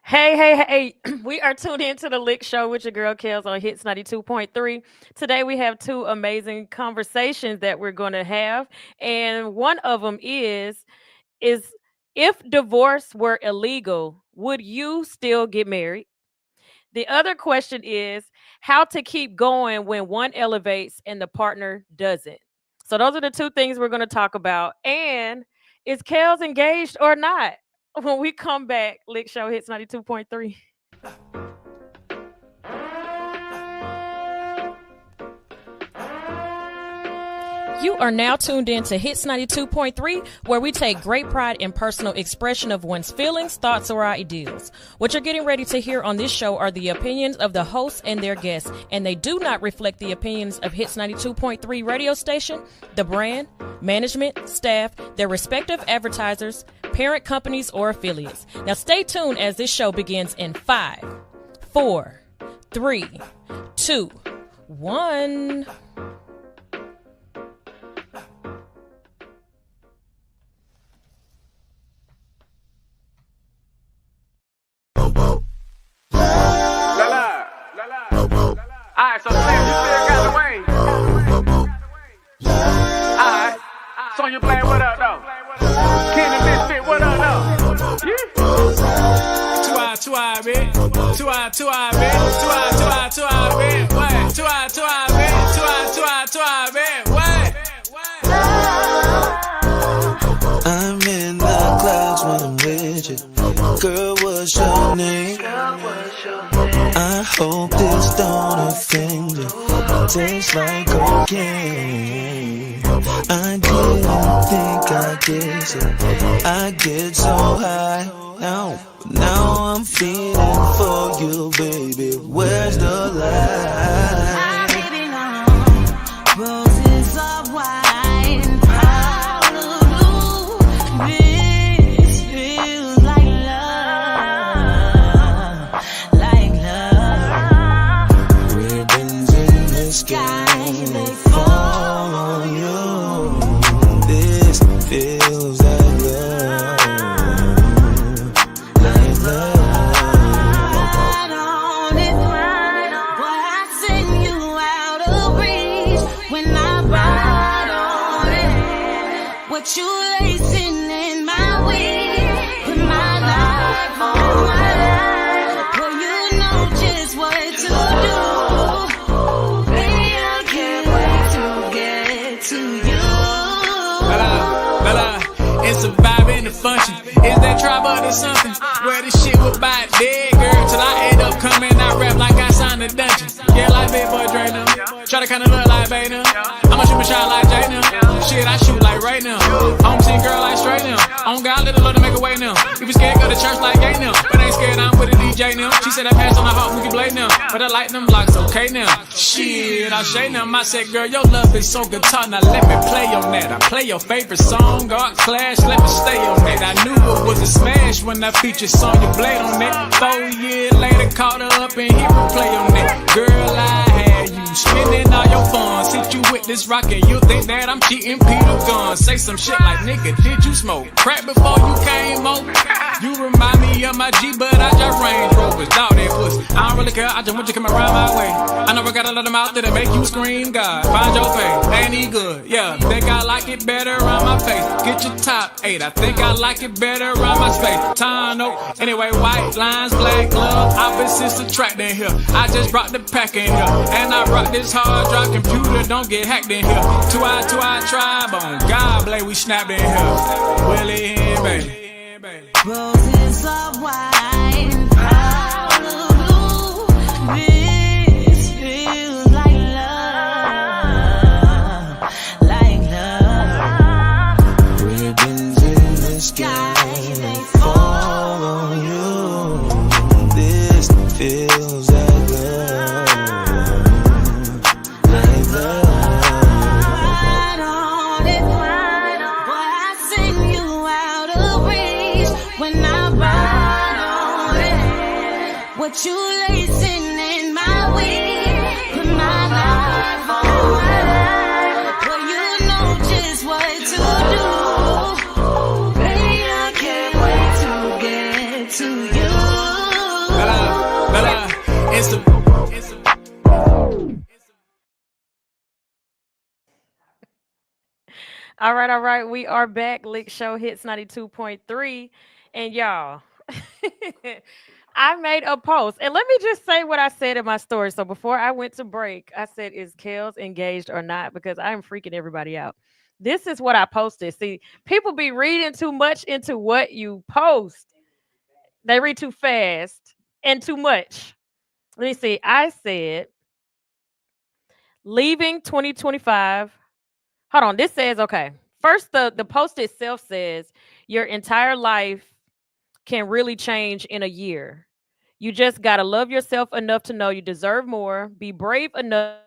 Hey. We are tuned into the Lick Show with your girl KELZ on Hits 92.3. Today we have two amazing conversations that we're going to have. And one of them is if divorce were illegal, would you still get married? The other question is how to keep going when one elevates and the partner doesn't. So those are the two things we're going to talk about. And is Kels engaged or not? When we come back, Lick Show Hits 92.3. You are now tuned in to Hits 92.3, where we take great pride in personal expression of one's feelings, thoughts, or ideals. What you're getting ready to hear on this show are the opinions of the hosts and their guests, and they do not reflect the opinions of Hits 92.3 radio station, the brand, management, staff, their respective advertisers, parent companies, or affiliates. Now stay tuned as this show begins in 5, 4, 3, 2, 1. Alright, so Slim, you still got the way. Alright, Sonya playing what up though? Kenny Misfit, what up though? Yeah. Two eye, bitch. Two eye, bitch. Two eye, bitch. What? Two eye, bitch. Two eye, bitch. What? I'm in the clouds when I'm with you. Girl, what's your name? I hope this don't offend you. Tastes like cocaine. I didn't think I'd get it. I get so high now I'm feeling for you, baby. Where's the lie? Baby, no. Roses of wine, Hallelujah. This feels like love. Ribbons in the sky, they fall on you. This feels like love. What you lacing in my way, put my life on my life. Well, you know just what to do. Baby, I can't wait to get to you. Bella, it's a vibe and a function. Is that trouble or something? Where this shit was by dead, girl, till I end up coming out rap like I signed a dungeon. Yeah, like big boy Dre now. Try to kinda look like Bay now. I'ma shoot my shot like Jay now. Shit, I shoot like right now. Home team girl like straight now. On God, let the Lord make a way now. If you scared, go to church like gay now. But ain't scared, I'm with a DJ now. She said I passed on the heart, we can blade now. But I like them blocks, okay now. Shit, I shade them. I said, girl, your love is so guitar. Now let me play on that. I play your favorite song, God Clash, let me stay on that. I knew it was a smash when I featured Sonya Blade on that. 4 years later, caught her up and hit replay on that. Girl, I had you spending all your funds. Hit you with this rock and you think that I'm cheating Peter Gunn. Say some shit like, nigga, did you smoke crack before you came over? You remind me of my G, but I just Range Rovers. Dog, that pussy, I don't really care, I just want you to come around my way. I know I got a lot of mouth that'll make you scream, God, find your face, ain't he good? Yeah, think I like it better around my face. Get your top 8, I think I like it better around my space. Tano, anyway, white lines, black glove, opposites attracting here. I just brought the pack in here, and I brought this hard drive computer, don't get hacked in here. Two eye tribe on God, blade, we snapped in here. Willie and baby. Roses of wine, Hallelujah. This feels like love. Ribbons in the sky, they fall on you. This feels like love. Right on it, boy, I send you out of reach when I ride on it. What you lacing in my way, put my life on my life. Well, you know just what to do. Baby, I can't wait to get to you. All right, all right. We are back. Lick Show hits 92.3. And y'all, I made a post. And let me just say what I said in my story. So before I went to break, I said, is KELZ engaged or not? Because I'm freaking everybody out. This is what I posted. See, people be reading too much into what you post. They read too fast and too much. Let me see. I said, leaving 2025. Hold on. This says, okay. First, the post itself says, your entire life can really change in a year. You just got to love yourself enough to know you deserve more, be brave enough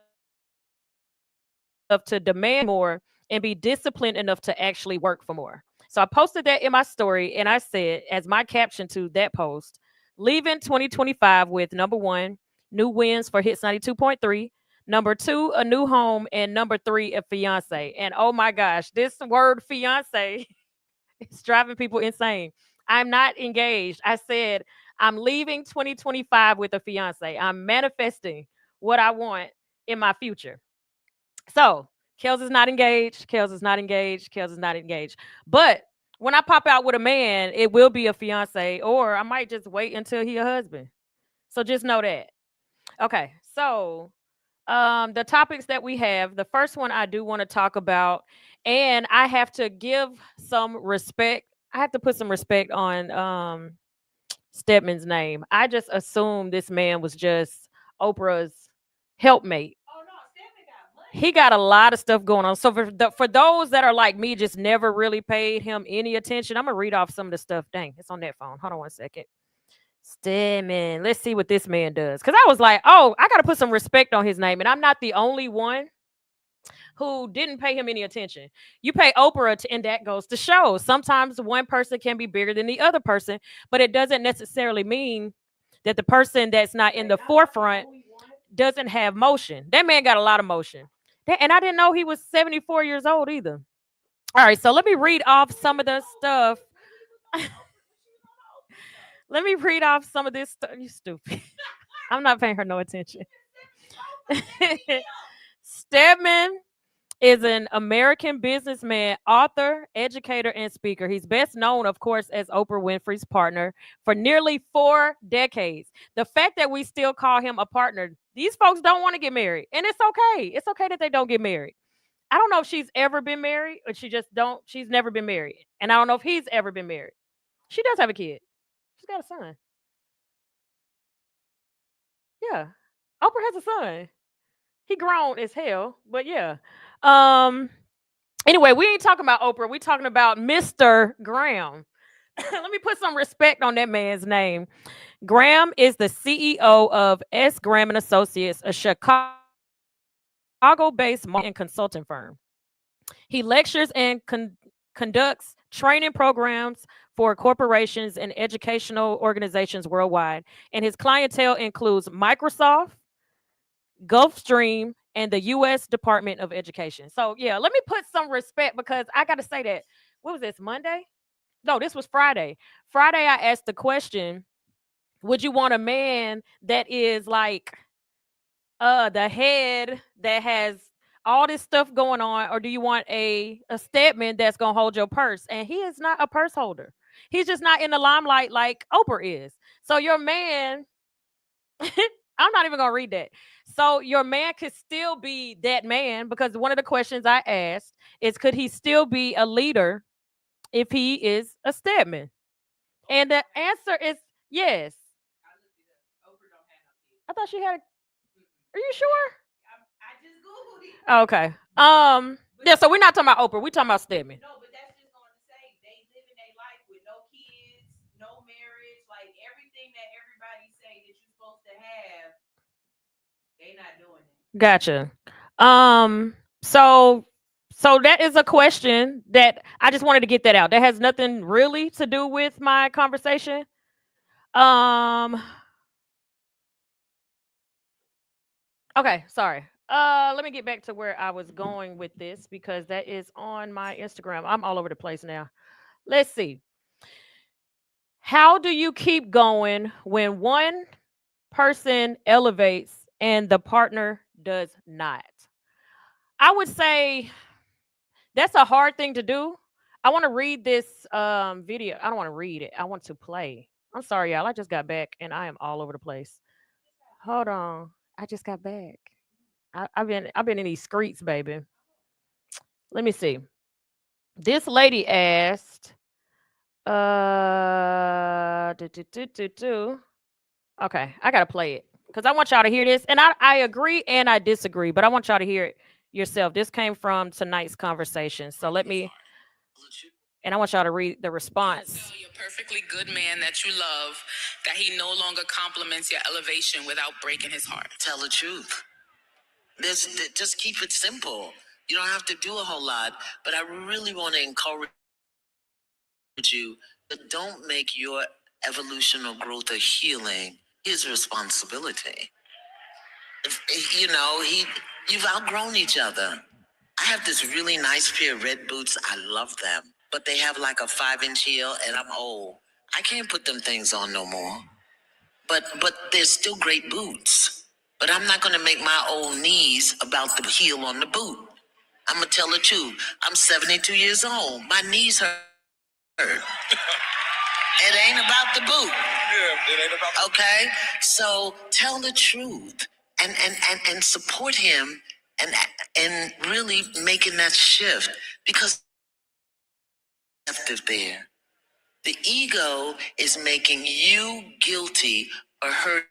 to demand more, and be disciplined enough to actually work for more. So I posted that in my story and I said, as my caption to that post, leaving 2025 with number one, new wins for Hits 92.3. Number two, a new home. And number three, a fiance. And oh my gosh, this word fiance it's driving people insane. I'm not engaged. I said I'm leaving 2025 with a fiance. I'm manifesting what I want in my future. So, Kels is not engaged. Kels is not engaged. Kels is not engaged. But when I pop out with a man, it will be a fiance, or I might just wait until he a husband. So just know that. Okay. So the topics that we have, the first one I do want to talk about, and I have to give some respect. I have to put some respect on Stedman's name. I just assumed this man was just Oprah's helpmate. He got a lot of stuff going on. So for those that are like me, just never really paid him any attention, I'm gonna read off some of the stuff. Dang, it's on that phone. Hold on one second. Stedman. Let's see what this man does. Cause I was like, oh, I gotta put some respect on his name. And I'm not the only one who didn't pay him any attention. You pay Oprah, and that goes to show. Sometimes one person can be bigger than the other person, but it doesn't necessarily mean that the person that's not in the forefront doesn't have motion. That man got a lot of motion. And I didn't know he was 74 years old either. All right, so let me read off some of the stuff. Let me read off some of this stuff. You stupid. I'm not paying her no attention. Stedman is an American businessman, author, educator, and speaker. He's best known, of course, as Oprah Winfrey's partner for nearly 4 decades. The fact that we still call him a partner, these folks don't want to get married. And it's okay. It's okay that they don't get married. I don't know if she's ever been married or she's never been married. And I don't know if he's ever been married. She does have a kid. She's got a son. Yeah. Oprah has a son. He grown as hell, but yeah. Um Anyway, we ain't talking about Oprah. We talking about Mr. Graham. Let me put some respect on that man's name. Graham is the CEO of S. Graham and Associates, a Chicago-based marketing and consulting firm. He lectures and conducts training programs for corporations and educational organizations worldwide, and his clientele includes Microsoft, Gulfstream, and the U.S. Department of Education. So, yeah, let me put some respect because I got to say that. What was this, Monday? No, this was Friday. Friday, I asked the question, would you want a man that is like the head that has all this stuff going on, or do you want a Stedman that's going to hold your purse? And he is not a purse holder. He's just not in the limelight like Oprah is. So, your man I'm not even gonna read that. So your man could still be that man because one of the questions I asked is could he still be a leader if he is a Stedman? And the answer is yes. I thought she had. Are you sure? Okay. Yeah. So we're not talking about Oprah. We're talking about Stedman. Gotcha. Um. So. So that is a question that I just wanted to get that out. That has nothing really to do with my conversation. Um. Okay. Sorry. Let me get back to where I was going with this because that is on my Instagram. I'm all over the place now. Let's see. How do you keep going when one person elevates and the partner does not? I would say That's a hard thing to do. I want to read this video. I don't want to read it. I want to play. I'm sorry, y'all. I just got back and I am all over the place. Hold on. I just got back. I've been in these streets, baby. Let me see. This lady asked, do, do, do, do, do. Okay, I gotta play it because I want y'all to hear this, and I agree and I disagree, but I want y'all to hear it yourself. This came from tonight's conversation, so let me, and I want y'all to read the response. Tell your perfectly good man that you love that he no longer compliments your elevation without breaking his heart. Tell the truth. Just keep it simple. You don't have to do a whole lot, but I really want to encourage you, but don't make your evolution or growth or healing his responsibility. You know, you've outgrown each other. I have this really nice pair of red boots. I love them, but they have like a 5-inch heel, and I'm old. I can't put them things on no more. But they're still great boots. But I'm not gonna make my old knees about the heel on the boot. I'm gonna tell the truth. I'm 72 years old. My knees hurt. It ain't about the boot. Yeah, it ain't about the boot. Okay? So tell the truth and support him and really making that shift because there. The ego is making you guilty or hurting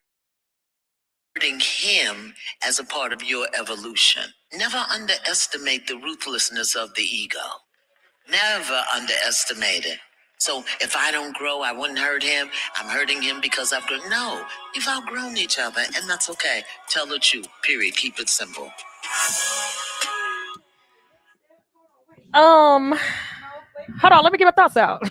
him as a part of your evolution. Never underestimate the ruthlessness of the ego. Never underestimate it. So if I don't grow, I wouldn't hurt him. I'm hurting him because I've grown. No, you've outgrown each other, and that's okay. Tell the truth. Period. Keep it simple. Um, Hold on, let me get my thoughts out.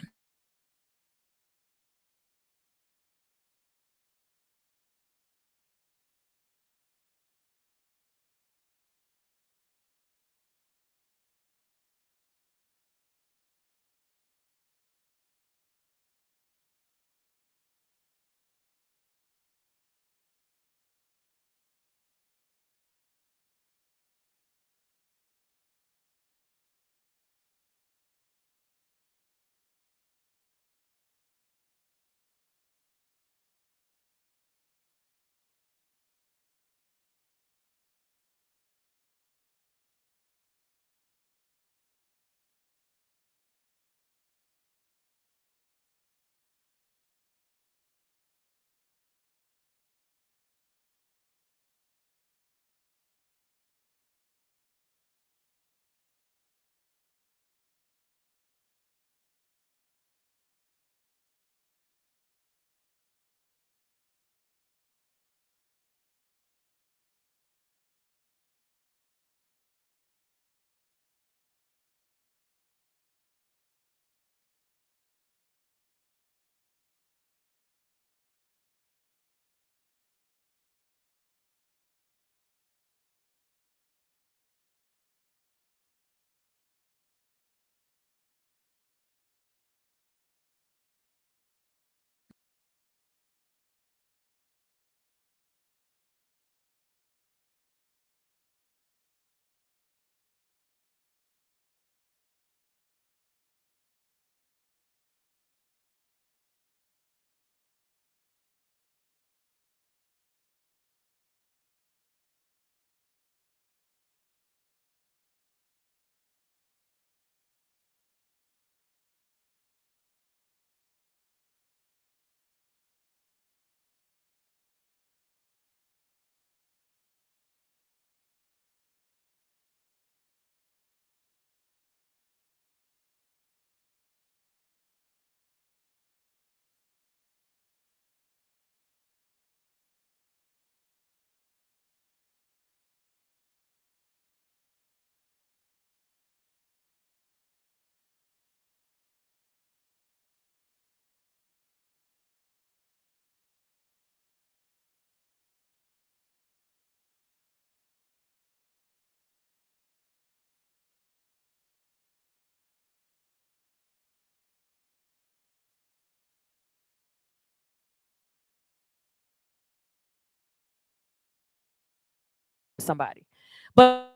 Somebody, but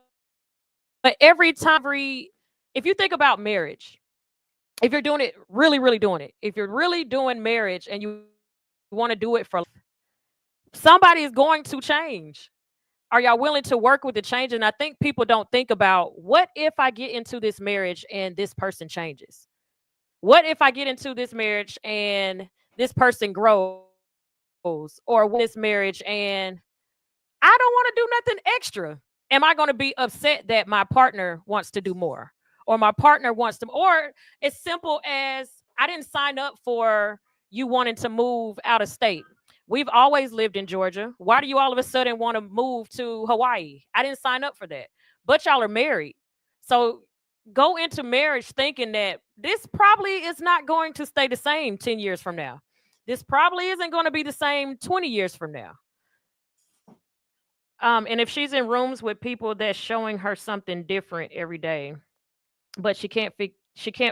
every time, if you think about marriage, if you're doing it, really, really doing it, if you're really doing marriage and you want to do it for life, somebody is going to change. Are y'all willing to work with the change? And I think people don't think about, what if I get into this marriage and this person changes? What if I get into this marriage and this person grows? Or what if I get into this marriage and I don't want to do nothing extra? Am I going to be upset that my partner wants to do more? Or my partner wants to, or as simple as, I didn't sign up for you wanting to move out of state. We've always lived in Georgia. Why do you all of a sudden want to move to Hawaii? I didn't sign up for that. But y'all are married. So go into marriage thinking that this probably is not going to stay the same 10 years from now. This probably isn't going to be the same 20 years from now. And if she's in rooms with people that's showing her something different every day, but she can't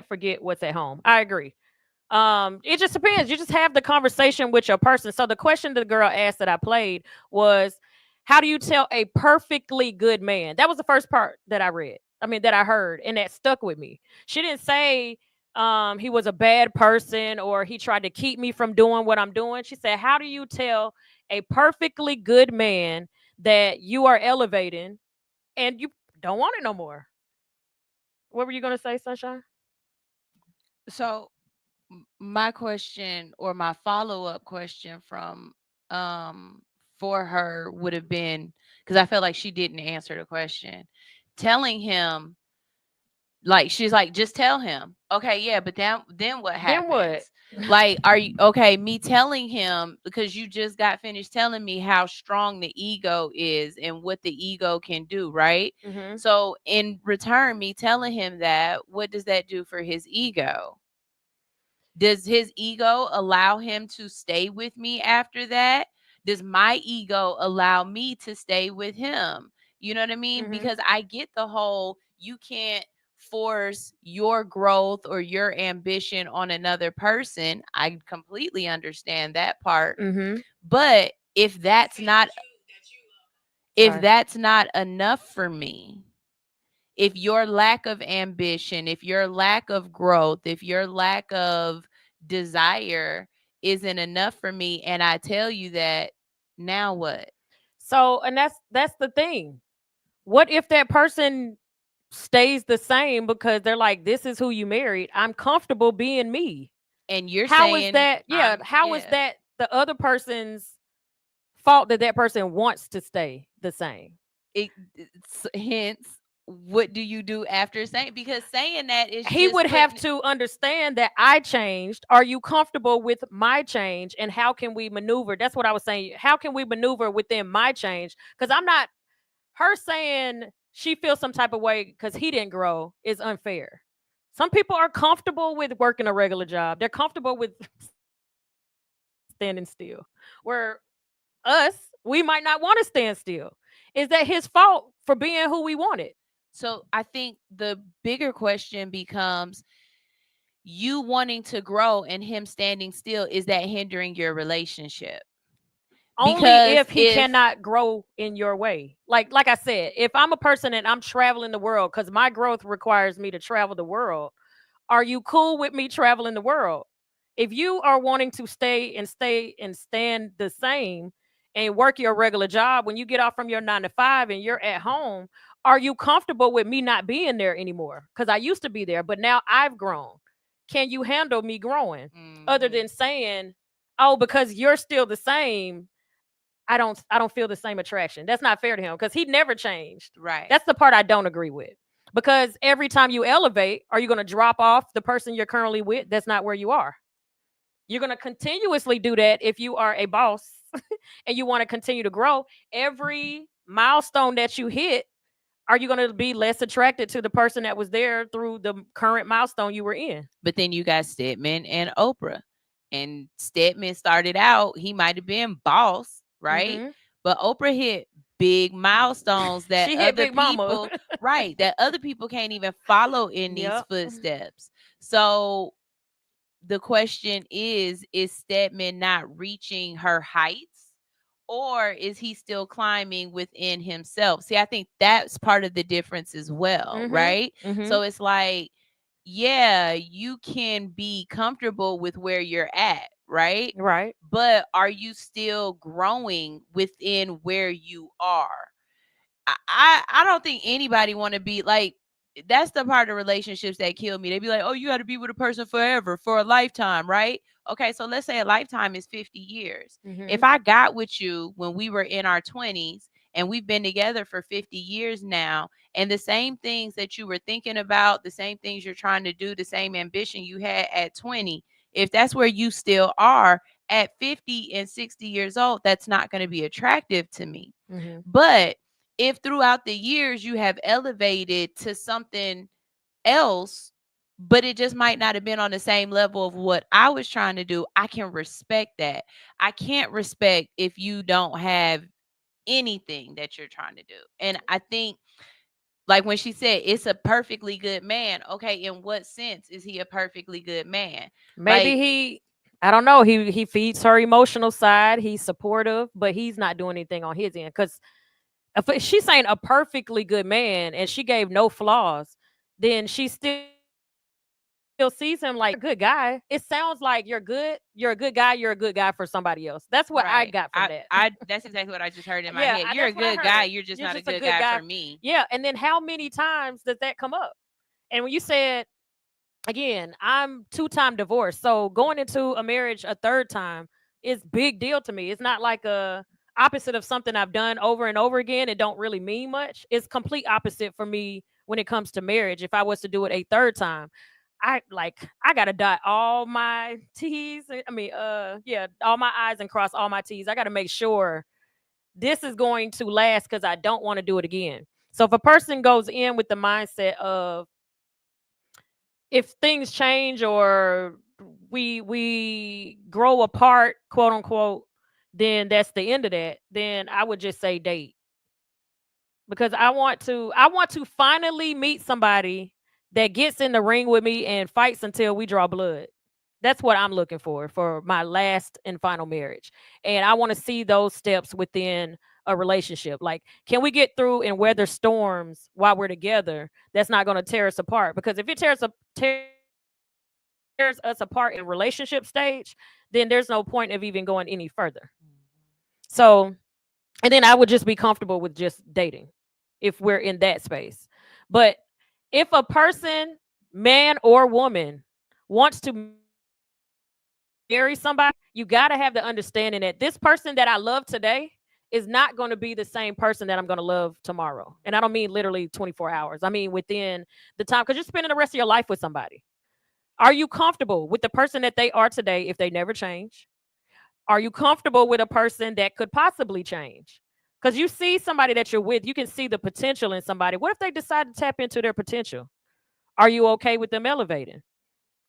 forget what's at home. I agree. It just depends. You just have the conversation with your person. So the question the girl asked that I played was, how do you tell a perfectly good man? That was the first part that I read. I mean, that I heard, and that stuck with me. She didn't say he was a bad person or he tried to keep me from doing what I'm doing. She said, how do you tell a perfectly good man that you are elevating and you don't want it no more? What were you gonna say, Sunshine? So my question or my follow-up question from for her would have been, because I felt like she didn't answer the question, telling him, like, she's like, just tell him. Okay, yeah, but then what Then what? happens? Like, are you okay? Me telling him, because you just got finished telling me how strong the ego is and what the ego can do, right? Mm-hmm. So in return, me telling him that, what does that do for his ego? Does his ego allow him to stay with me after that? Does my ego allow me to stay with him? You know what I mean? Mm-hmm. Because I get the whole, you can't force your growth or your ambition on another person. I completely understand that part. Mm-hmm. But if Sorry. that's not enough for me, if your lack of ambition, if your lack of growth, if your lack of desire isn't enough for me, and I tell you that, now what? So, and that's the thing. What if that person stays the same because they're like, this is who you married. I'm comfortable being me. And you're How is saying, that? Yeah, how is yeah. that the other person's fault that that person wants to stay the same? Hence, what do you do after saying? Because saying that is He just would have putting. to understand that I changed. Are you comfortable with my change? And how can we maneuver? That's what I was saying. How can we maneuver within my change? Because I'm not, her saying she feels some type of way because he didn't grow is unfair. Some people are comfortable with working a regular job. They're comfortable with standing still. Where us, we might not want to stand still. Is that his fault for being who we wanted? So I think the bigger question becomes, you wanting to grow and him standing still, is that hindering your relationship? Only Because if he if cannot grow in your way. Like I said, if I'm a person and I'm traveling the world, because my growth requires me to travel the world, are you cool with me traveling the world? If you are wanting to stay and stand the same and work your regular job, when you get off from your 9 to 5 and you're at home, are you comfortable with me not being there anymore? Because I used to be there, but now I've grown. Can you handle me growing? Other than saying, oh, because you're still the same, I don't feel the same attraction. That's not fair to him because he never changed. right. That's the part I don't agree with. Because every time you elevate, are you going to drop off the person you're currently with? That's not where you are. You're going to continuously do that if you are a boss and you want to continue to grow. Every milestone that you hit, are you going to be less attracted to the person that was there through the current milestone you were in? But then you got Stedman and Oprah. And Stedman started out, he might have been boss, right? Mm-hmm. But Oprah hit big milestones that She hit other Big Mama. people, right, that other people can't even follow in these Yep. footsteps. So the question is Stedman not reaching her heights? or is he still climbing within himself? See, I think that's part of the difference as well, Mhm. right? Mhm. So it's like, yeah, you can be comfortable with where you're at, right? Right. But are you still growing within where you are? I don't think anybody want to be like, that's the part of relationships that kill me. They be like, "Oh, you got to be with a person forever, for a lifetime, right?" Okay, so let's say a lifetime is 50 years. If Mhm. I got with you when we were in our 20s and we've been together for 50 years now, and the same things that you were thinking about, the same things you're trying to do, the same ambition you had at 20, if that's where you still are at 50 and 60 years old, that's not going to be attractive to me. Mhm. But if throughout the years you have elevated to something else, but it just might not have been on the same level of what I was trying to do, I can respect that. I can't respect if you don't have anything that you're trying to do. And I think, like when she said it's a perfectly good man, okay, in what sense is he a perfectly good man? Maybe Like, he, I don't know, he feeds her emotional side, he's supportive, but he's not doing anything on his end. Cuz if she's saying a perfectly good man and she gave no flaws, then she still sees him like you're a good guy. It sounds like you're a good guy, you're a good guy for somebody else. That's what I got from that. right. I that's exactly what I just heard in my Yeah, head. You're that's a what I good guy, heard. you're just You're not a just a good good guy guy. for me. Yeah, and then how many times does that come up? And when you said, again, I'm two-time divorced, so going into a marriage a third time is big deal to me. It's not like a opposite of something I've done over and over again. It don't really mean much. It's complete opposite for me when it comes to marriage. If I was to do it a third time, I gotta dot all my T's. I mean, yeah, all my I's and cross all my T's. I gotta make sure this is going to last because I don't want to do it again. So if a person goes in with the mindset of, if things change or we grow apart, quote unquote, then that's the end of that. Then I would just say date, because I want to finally meet somebody that gets in the ring with me and fights until we draw blood. That's what I'm looking for my last and final marriage. And I want to see those steps within a relationship. Like, can we get through and weather storms while we're together? That's not going to tear us apart. Because if it tears us apart in relationship stage, then there's no point of even going any further. So, and then I would just be comfortable with just dating if we're in that space. But if a person, man or woman, wants to marry somebody, you got to have the understanding that this person that I love today is not going to be the same person that I'm going to love tomorrow. And I don't mean literally 24 hours. I mean within the time, because you're spending the rest of your life with somebody. Are you comfortable with the person that they are today if they never change? Are you comfortable with a person that could possibly change? Because you see somebody that you're with, you can see the potential in somebody. What if they decide to tap into their potential? Are you okay with them elevating?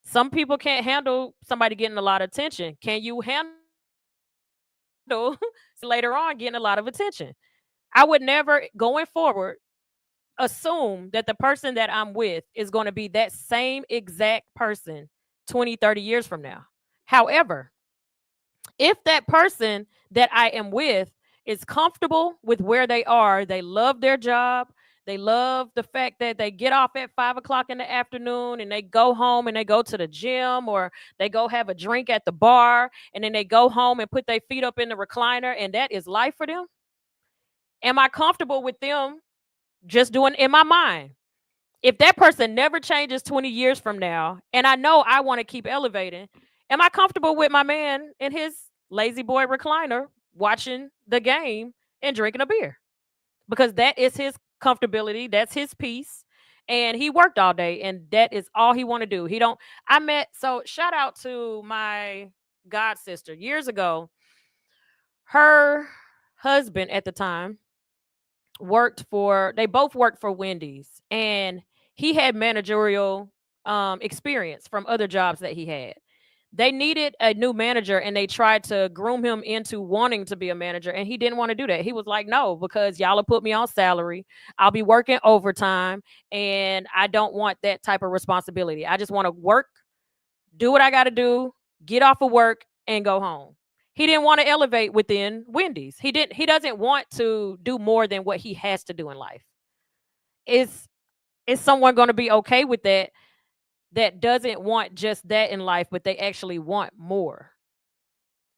Some people can't handle somebody getting a lot of attention. Can you handle somebody later on getting a lot of attention? I would never, going forward, assume that the person that I'm with is going to be that same exact person 20, 30 years from now. However, if that person that I am with is comfortable with where they are, they love their job, they love the fact that they get off at 5 o'clock in the afternoon and they go home and they go to the gym, or they go have a drink at the bar and then they go home and put their feet up in the recliner, and that is life for them. Am I comfortable with them just doing in my mind? If that person never changes 20 years from now, and I know I want to keep elevating, am I comfortable with my man in his lazy boy recliner watching the game and drinking a beer? Because that is his comfortability, that's his peace. And he worked all day and that is all he want to do. He don't I met So shout out to my god sister years ago. Her husband at the time they both worked for Wendy's, and he had managerial experience from other jobs that he had. They needed a new manager and they tried to groom him into wanting to be a manager, and he didn't want to do that. He was like, "No, because y'all will put me on salary. I'll be working overtime and I don't want that type of responsibility. I just want to work, do what I got to do, get off of work and go home." He didn't want to elevate within Wendy's. He doesn't want to do more than what he has to do in life. Is is someone going to be okay with that, that doesn't want just that in life, but they actually want more?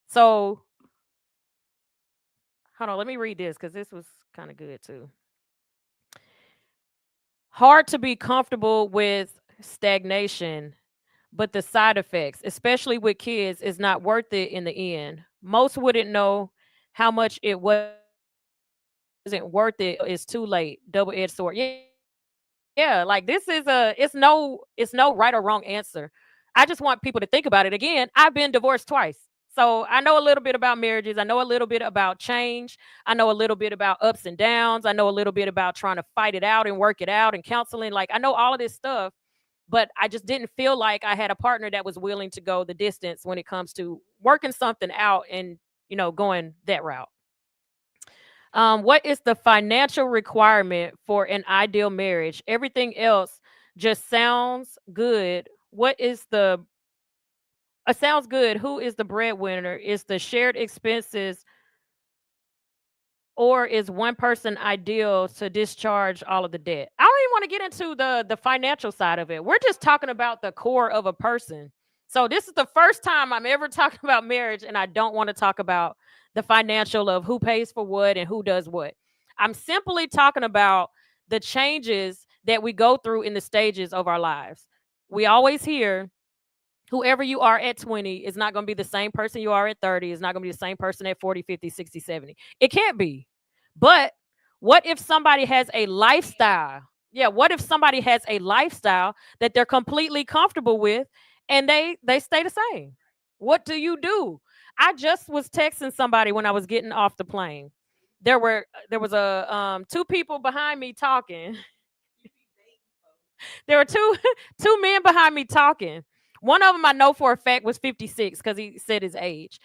So hold on, let me read this because this was kind of good too. Hard to be comfortable with stagnation, but the side effects, especially with kids, is not worth it in the end. Most wouldn't know how much it wasn't worth it until it's too late. Double edged sword. Yeah, like this is it's no right or wrong answer. I just want people to think about it. Again, I've been divorced twice. So I know a little bit about marriages. I know a little bit about change. I know a little bit about ups and downs. I know a little bit about trying to fight it out and work it out and counseling. Like I know all of this stuff, but I just didn't feel like I had a partner that was willing to go the distance when it comes to working something out and, going that route. What is the financial requirement for an ideal marriage? Everything else just sounds good. What is the sounds good. Who is the breadwinner? Is the shared expenses, or is one person ideal to discharge all of the debt? I don't even want to get into the financial side of it. We're just talking about the core of a person. So this is the first time I'm ever talking about marriage, and I don't want to talk about the financial of who pays for what and who does what. I'm simply talking about the changes that we go through in the stages of our lives. We always hear whoever you are at 20 is not going to be the same person you are at 30, is not going to be the same person at 40, 50, 60, 70. It can't be. But what if somebody has a lifestyle? Yeah, what if somebody has a lifestyle that they're completely comfortable with and they stay the same? What do you do? I just was texting somebody when I was getting off the plane. There was a two people behind me talking. There were two two men behind me talking. One of them I know for a fact was 56 because he said his age.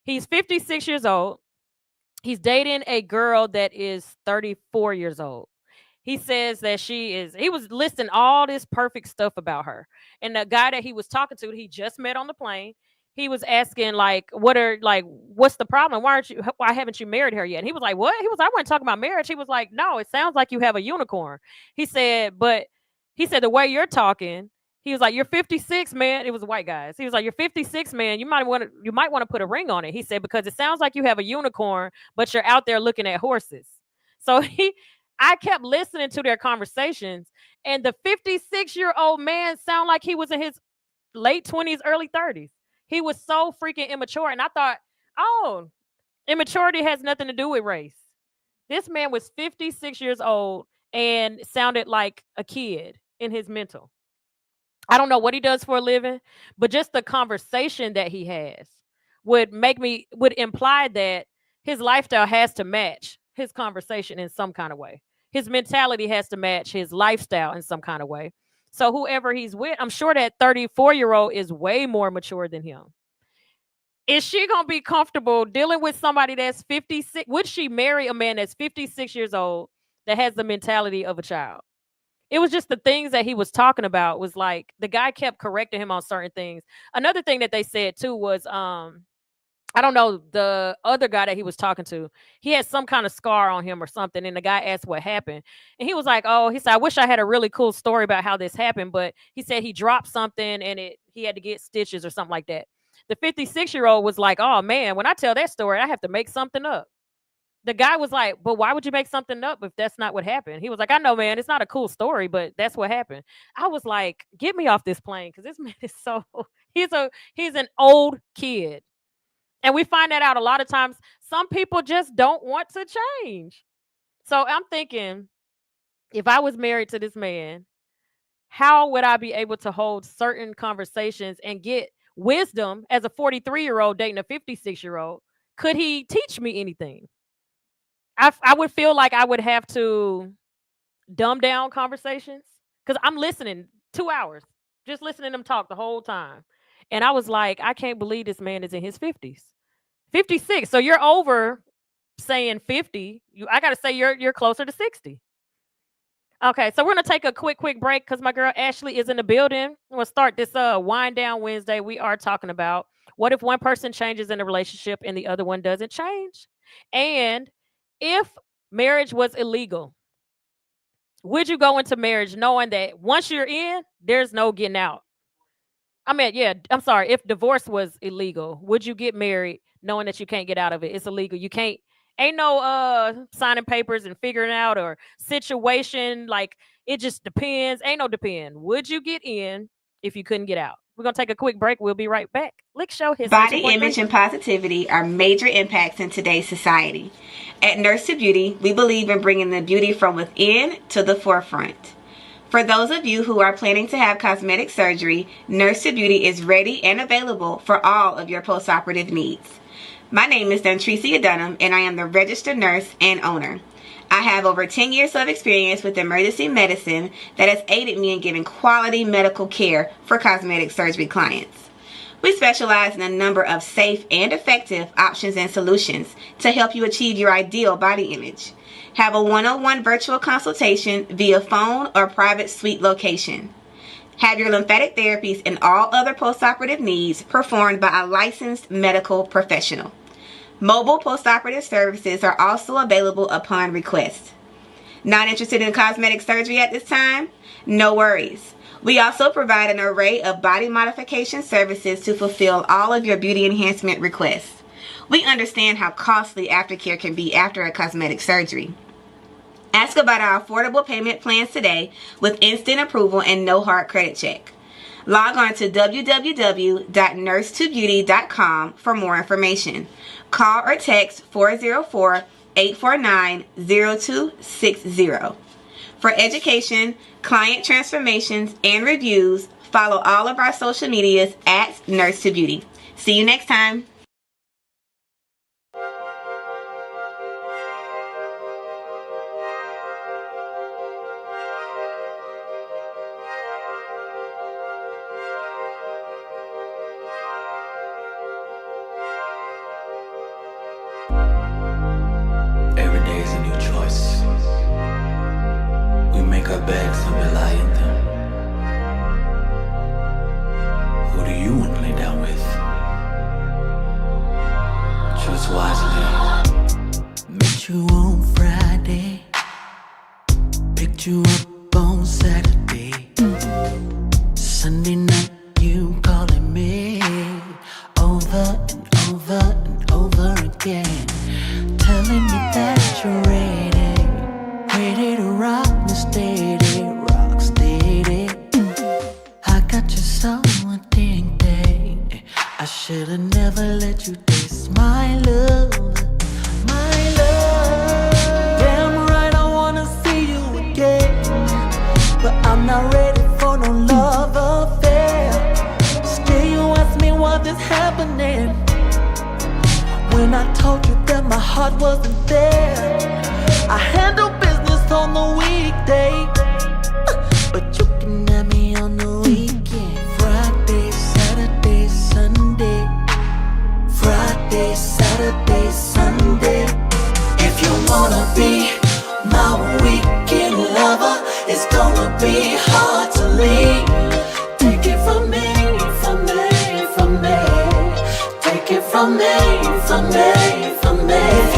He's 56 years old. He's dating a girl that is 34 years old. He says that he was listing all this perfect stuff about her. And the guy that he was talking to, he just met on the plane. He was asking, like, what's the problem? Why haven't you married her yet? And he was like, what? He was, I wasn't talking about marriage. He was like, no, it sounds like you have a unicorn. He said, but he said, the way you're talking, he was like, you're 56, man. It was white guys. He was like, you're 56, man. You might want to put a ring on it. He said, because it sounds like you have a unicorn, but you're out there looking at horses. So I kept listening to their conversations, and the 56-year-old man sounded like he was in his late 20s, early 30s. He was so freaking immature. And I thought, oh, immaturity has nothing to do with race. This man was 56 years old and sounded like a kid in his mental. I don't know what he does for a living, but just the conversation that he has would imply that his lifestyle has to match his conversation in some kind of way. His mentality has to match his lifestyle in some kind of way. So whoever he's with, I'm sure that 34-year-old is way more mature than him. Is she gonna be comfortable dealing with somebody that's 56? Would she marry a man that's 56 years old that has the mentality of a child? It was just the things that he was talking about was like the guy kept correcting him on certain things. Another thing that they said too was I don't know, the other guy that he was talking to, he had some kind of scar on him or something. And the guy asked what happened. And he was like, oh, he said, I wish I had a really cool story about how this happened. But he said he dropped something and he had to get stitches or something like that. The 56-year-old was like, oh man, when I tell that story, I have to make something up. The guy was like, but why would you make something up if that's not what happened? He was like, I know, man, it's not a cool story, but that's what happened. I was like, get me off this plane because this man is so he's an old kid. And we find that out a lot of times. Some people just don't want to change. So I'm thinking, if I was married to this man, how would I be able to hold certain conversations and get wisdom as a 43-year-old dating a 56-year-old? Could he teach me anything? I would feel like I would have to dumb down conversations because I'm listening 2 hours, just listening to them talk the whole time. And I was like, I can't believe this man is in his 50s. 56. So you're over saying 50. I gotta say you're closer to 60. Okay, so we're gonna take a quick break because my girl Ashley is in the building. We'll start this wind down Wednesday. We are talking about What if one person changes in a relationship and the other one doesn't change? And if marriage was illegal, would you go into marriage knowing that once you're in, there's no getting out? I mean, yeah, I'm sorry. If divorce was illegal, would you get married knowing that you can't get out of it? It's illegal. You can't, ain't no signing papers and figuring out or situation. Like it just depends. Ain't no depend. Would you get in if you couldn't get out? We're gonna take a quick break. We'll be right back. Lick Show hits Body image and positivity are major impacts in today's society. At Nurse to Beauty, we believe in bringing the beauty from within to the forefront. For those of you who are planning to have cosmetic surgery, Nurse to Beauty is ready and available for all of your postoperative needs. My name is Dontricia Dunham, and I am the registered nurse and owner. I have over 10 years of experience with emergency medicine that has aided me in giving quality medical care for cosmetic surgery clients. We specialize in a number of safe and effective options and solutions to help you achieve your ideal body image. Have a one-on-one virtual consultation via phone or private suite location. Have your lymphatic therapies and all other postoperative needs performed by a licensed medical professional. Mobile postoperative services are also available upon request. Not interested in cosmetic surgery at this time? No worries. We also provide an array of body modification services to fulfill all of your beauty enhancement requests. We understand how costly aftercare can be after a cosmetic surgery. Ask about our affordable payment plans today with instant approval and no hard credit check. Log on to www.nursetobeauty.com for more information. Call or text 404-849-0260. For education, client transformations, and reviews, follow all of our social medias at Nurse to Beauty. See you next time. Every day is a new choice. We make our beds and we lie in them. Who do you want to lay down with? Choose wisely. Met you on Friday, picked you up on Saturday. Sunday night you calling me over and over and over again, telling me that you're ready to rock me steady, rock steady. I got you so addicted, I should've never let you taste my love, my love. Damn right I wanna see you again, but I'm not ready for no love affair. Still you ask me what is happening, when I told you that my heart wasn't there. I handle business on the weekday, but you can have me on the weekend. Friday, Saturday, Sunday. Friday, Saturday, Sunday. If you wanna be my weekend lover, it's gonna be hard to leave. Take it from me, from me, from me. Take it from me, from me, from me. If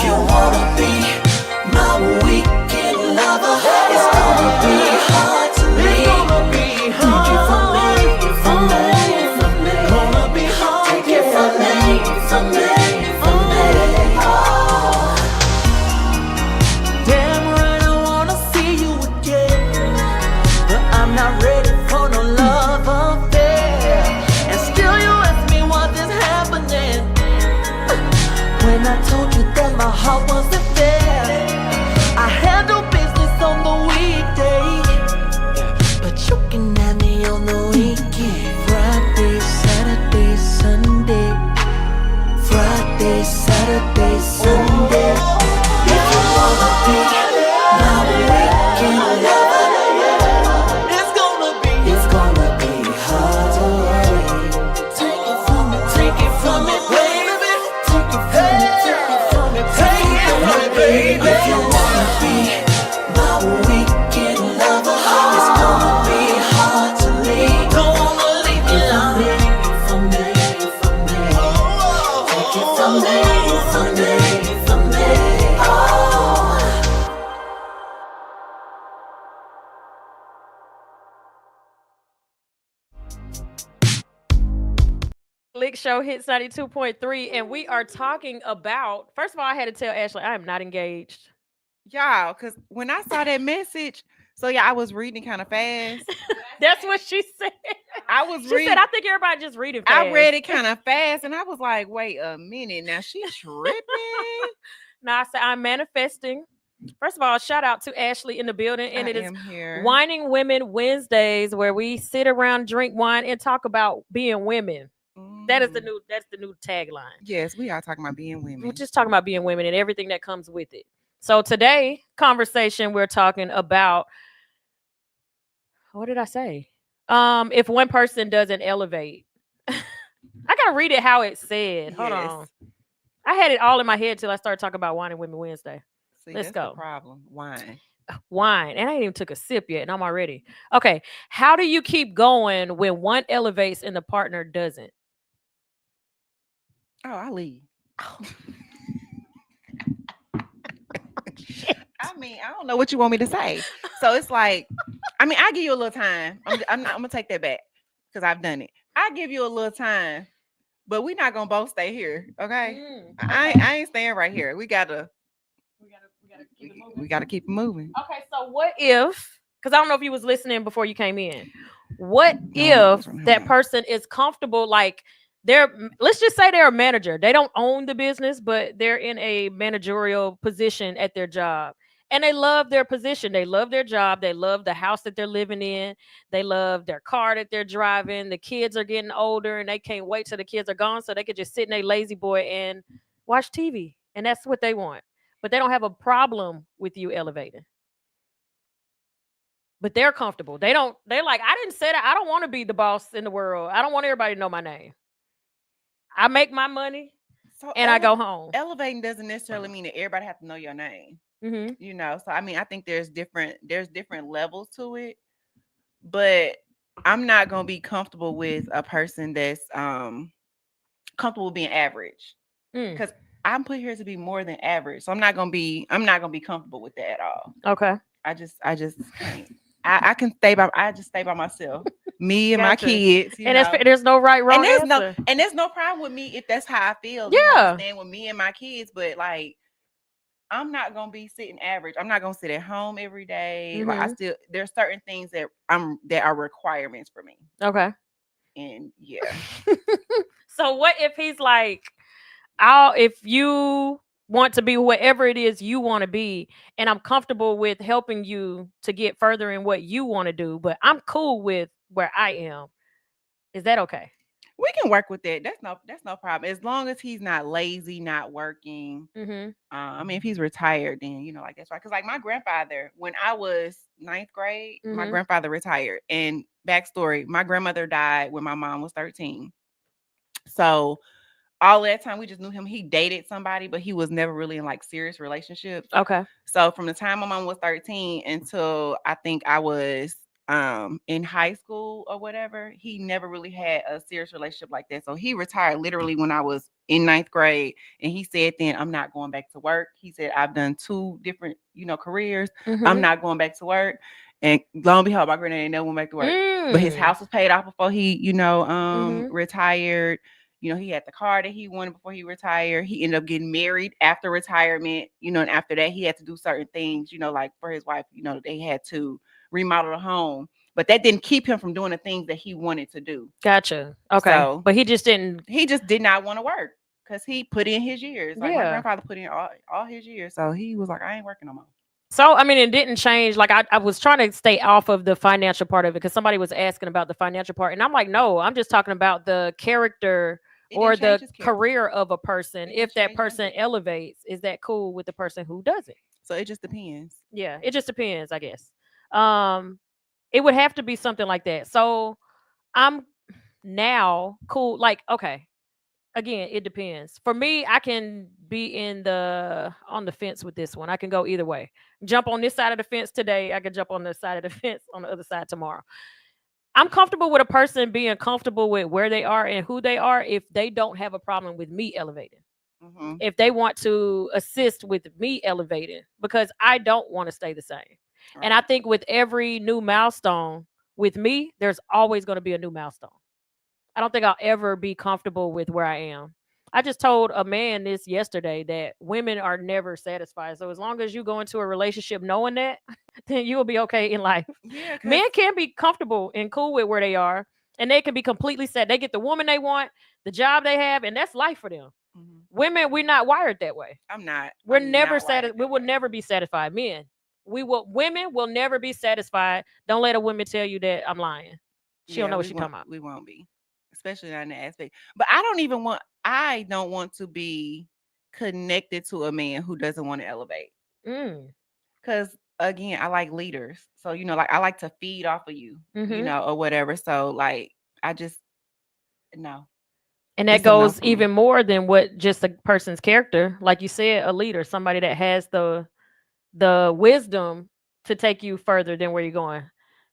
you wanna be my weekend lover, it's gonna be hard to leave. Take it from me, from me, from me. Gonna be hard. Take it from me, from me, from me. Damn right I wanna see you again, but I'm not ready for no love affair. And still you ask me what is happening, when I told you that my heart wasn't there. I handle business on the weekday, but you can have me on the weekend. Friday, Saturday, Sunday. Friday, Saturday, Sunday. If you wanna be my weekend lover, it's gonna be hard to wait. Take it from me, baby. Take it from me, take it from me, take it from me. Lick Show hits 92.3, and we are talking about. First of all, I had to tell Ashley I am not engaged. Y'all, because when I saw that message, so yeah, I was reading kind of fast. That's what she said. I was She reading. said, I think everybody just reading fast. I read it kind of fast, and I was like, "Wait a minute, now she tripping." No, I said I'm manifesting. First of all, shout out to Ashley in the building, and I it is am here. Whining Women Wednesdays, where we sit around, drink wine, and talk about being women. That is the Mhm. new. That's the new tagline. Yes, we are talking about being We're women. just talking about being women and everything that comes with it. So today, conversation we're talking about. What did I say? If one person doesn't elevate, I gotta read it how it said. Hold Yes. on. I had it all in my head till I started talking about Wine and Women Wednesday. See, Let's that's the go. problem. Wine. Wine, and I ain't even took a sip yet, and I'm already okay. How do you keep going when one elevates and the partner doesn't? Oh, I leave. I mean, I don't know what you want me to say. So it's like, I mean, I give you a little time. I'm gonna take that back because I've done it. I give you a little time, but we're not gonna both stay here, okay? I ain't staying right here. We gotta keep it moving. Okay, so what if? Because I don't know if you was listening before you came in. What No, if that person is comfortable? Like let's just say they're a manager. They don't own the business, but they're in a managerial position at their job, and they love their position. They love their job. They love the house that they're living in. They love their car that they're driving. The kids are getting older, and they can't wait till the kids are gone so they could just sit in a lazy boy and watch TV, and that's what they want. But they don't have a problem with you elevating. But they're comfortable. They're like, I didn't say that. I don't want to be the boss in the world. I don't want everybody to know my name. I make my money So and I go home. elevating doesn't necessarily mean that everybody have to know your name. Mm-hmm. You know, so I mean, I think there's different levels to it, but I'm not gonna be comfortable with a person that's comfortable being average because I'm put here to be more than average. So I'm not gonna be comfortable with that at all. Okay. I just can't. I can stay by. I just stay by myself. Me and my Gotcha. kids. You And know. there's no right, wrong and answer. there's no problem with me if that's how I feel. You know, Yeah. I'm staying with me and my kids, but like I'm not gonna be sitting average. I'm not gonna sit at home every day. Like Mhm. there's certain things that are requirements for me. Okay. And yeah. So what if he's like, if you want to be whatever it is you want to be, and I'm comfortable with helping you to get further in what you want to do, but I'm cool with where I am. Is that okay? We can work with that. That's no problem. As long as he's not lazy, not working. Mm-hmm. I mean, if he's retired, then you know, like that's right. Because like my grandfather, when I was ninth grade, my Mhm. grandfather retired. And backstory, my grandmother died when my mom was 13. So all that time we just knew him. He dated somebody, but he was never really in like serious relationships. Okay. So from the time my mom was 13 until I think I was in high school or whatever, he never really had a serious relationship like that. So he retired literally when I was in ninth grade. And he said then I'm not going back to work. He said I've done 2 different, careers. I'm Mhm. not going back to work. And lo and behold, my granddaddy never went back to work. But his house was paid off before he, retired. You know, he had the car that he wanted before he retired. He ended up getting married after retirement, and after that he had to do certain things, like for his wife, they had to remodel the home. But that didn't keep him from doing the things that he wanted to do. Gotcha. Okay. So but he just did not want to work because he put in his years. Like my Yeah. grandfather put in all his years. So he was like, I ain't working no more. So I mean, it didn't change. Like I was trying to stay off of the financial part of it because somebody was asking about the financial part, and I'm like, no, I'm just talking about the character or the career of a person. If that person elevates, is that cool with the person who doesn't? So it just depends. Yeah, it just depends, I guess. It would have to be something like that. So I'm now cool. Like, okay, again, it depends. For me, I can be on the fence with this one. I can go either way. Jump on this side of the fence today. I can jump on the side of the fence on the other side tomorrow. I'm comfortable with a person being comfortable with where they are and who they are if they don't have a problem with me elevating. Mm-hmm. If they want to assist with me elevating, because I don't want to stay the same. Right. And I think with every new milestone, with me, there's always going to be a new milestone. I don't think I'll ever be comfortable with where I am. I just told a man this yesterday that women are never satisfied. So as long as you go into a relationship knowing that, then you will be okay in life. Yeah, Men can be comfortable and cool with where they are, and they can be completely set. They get the woman they want, the job they have, and that's life for them. Women, we're not wired that way. I'm not. We're I'm never not wired satisfied. We that will way. never be satisfied. Men, women will never be satisfied. Don't let a woman tell you that I'm lying. She don't Yeah, know what we she won't. talking about. We won't be, especially not in that aspect. But I don't want to be connected to a man who doesn't want to elevate. Mm. Because again, I like leaders. So, like I like to feed off of you, Mhm. or whatever. So, like, I just no. And that It's a no goes for me. even more than what just a person's character. Like you said, a leader, somebody that has the wisdom to take you further than where you're going.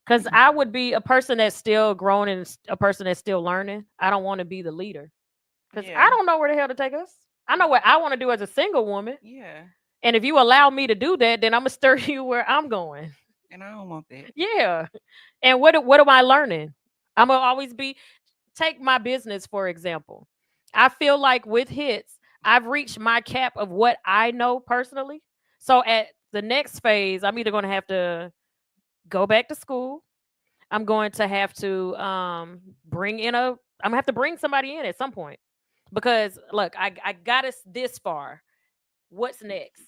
Because Mm-mm. I would be a person that's still growing and a person that's still learning. I don't want to be the leader because I Yeah. don't know where the hell to take us. I know what I want to do as a single woman. Yeah. And if you allow me to do that, then I'm gonna stir you where I'm going. And I don't want that. Yeah. And what am I learning? I'm gonna always be take my business for example. I feel like with hits, I've reached my cap of what I know personally. So at the next phase, I'm either gonna have to go back to school. I'm going to have to bring in a I'm gonna have to bring somebody in at some point. Because look, I got us this far. What's next?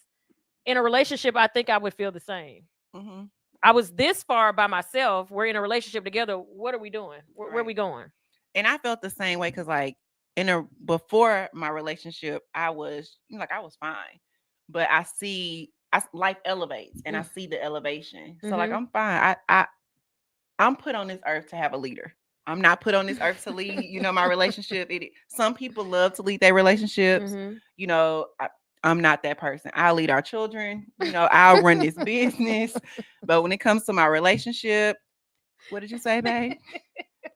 In a relationship, I think I would feel the same. Mm-hmm. I was this far by myself. We're in a relationship together. What are we doing? Where are we going? And I felt the same way because, like, before my relationship, I was like I was fine, but life elevates, and I see the elevation. So, like, I'm fine. I'm put on this earth to have a leader. I'm not put on this earth to lead. My relationship. Some people love to lead their relationships. I'm not that person. I'll lead our children. I'll run this business. But when it comes to my relationship, what did you say, babe?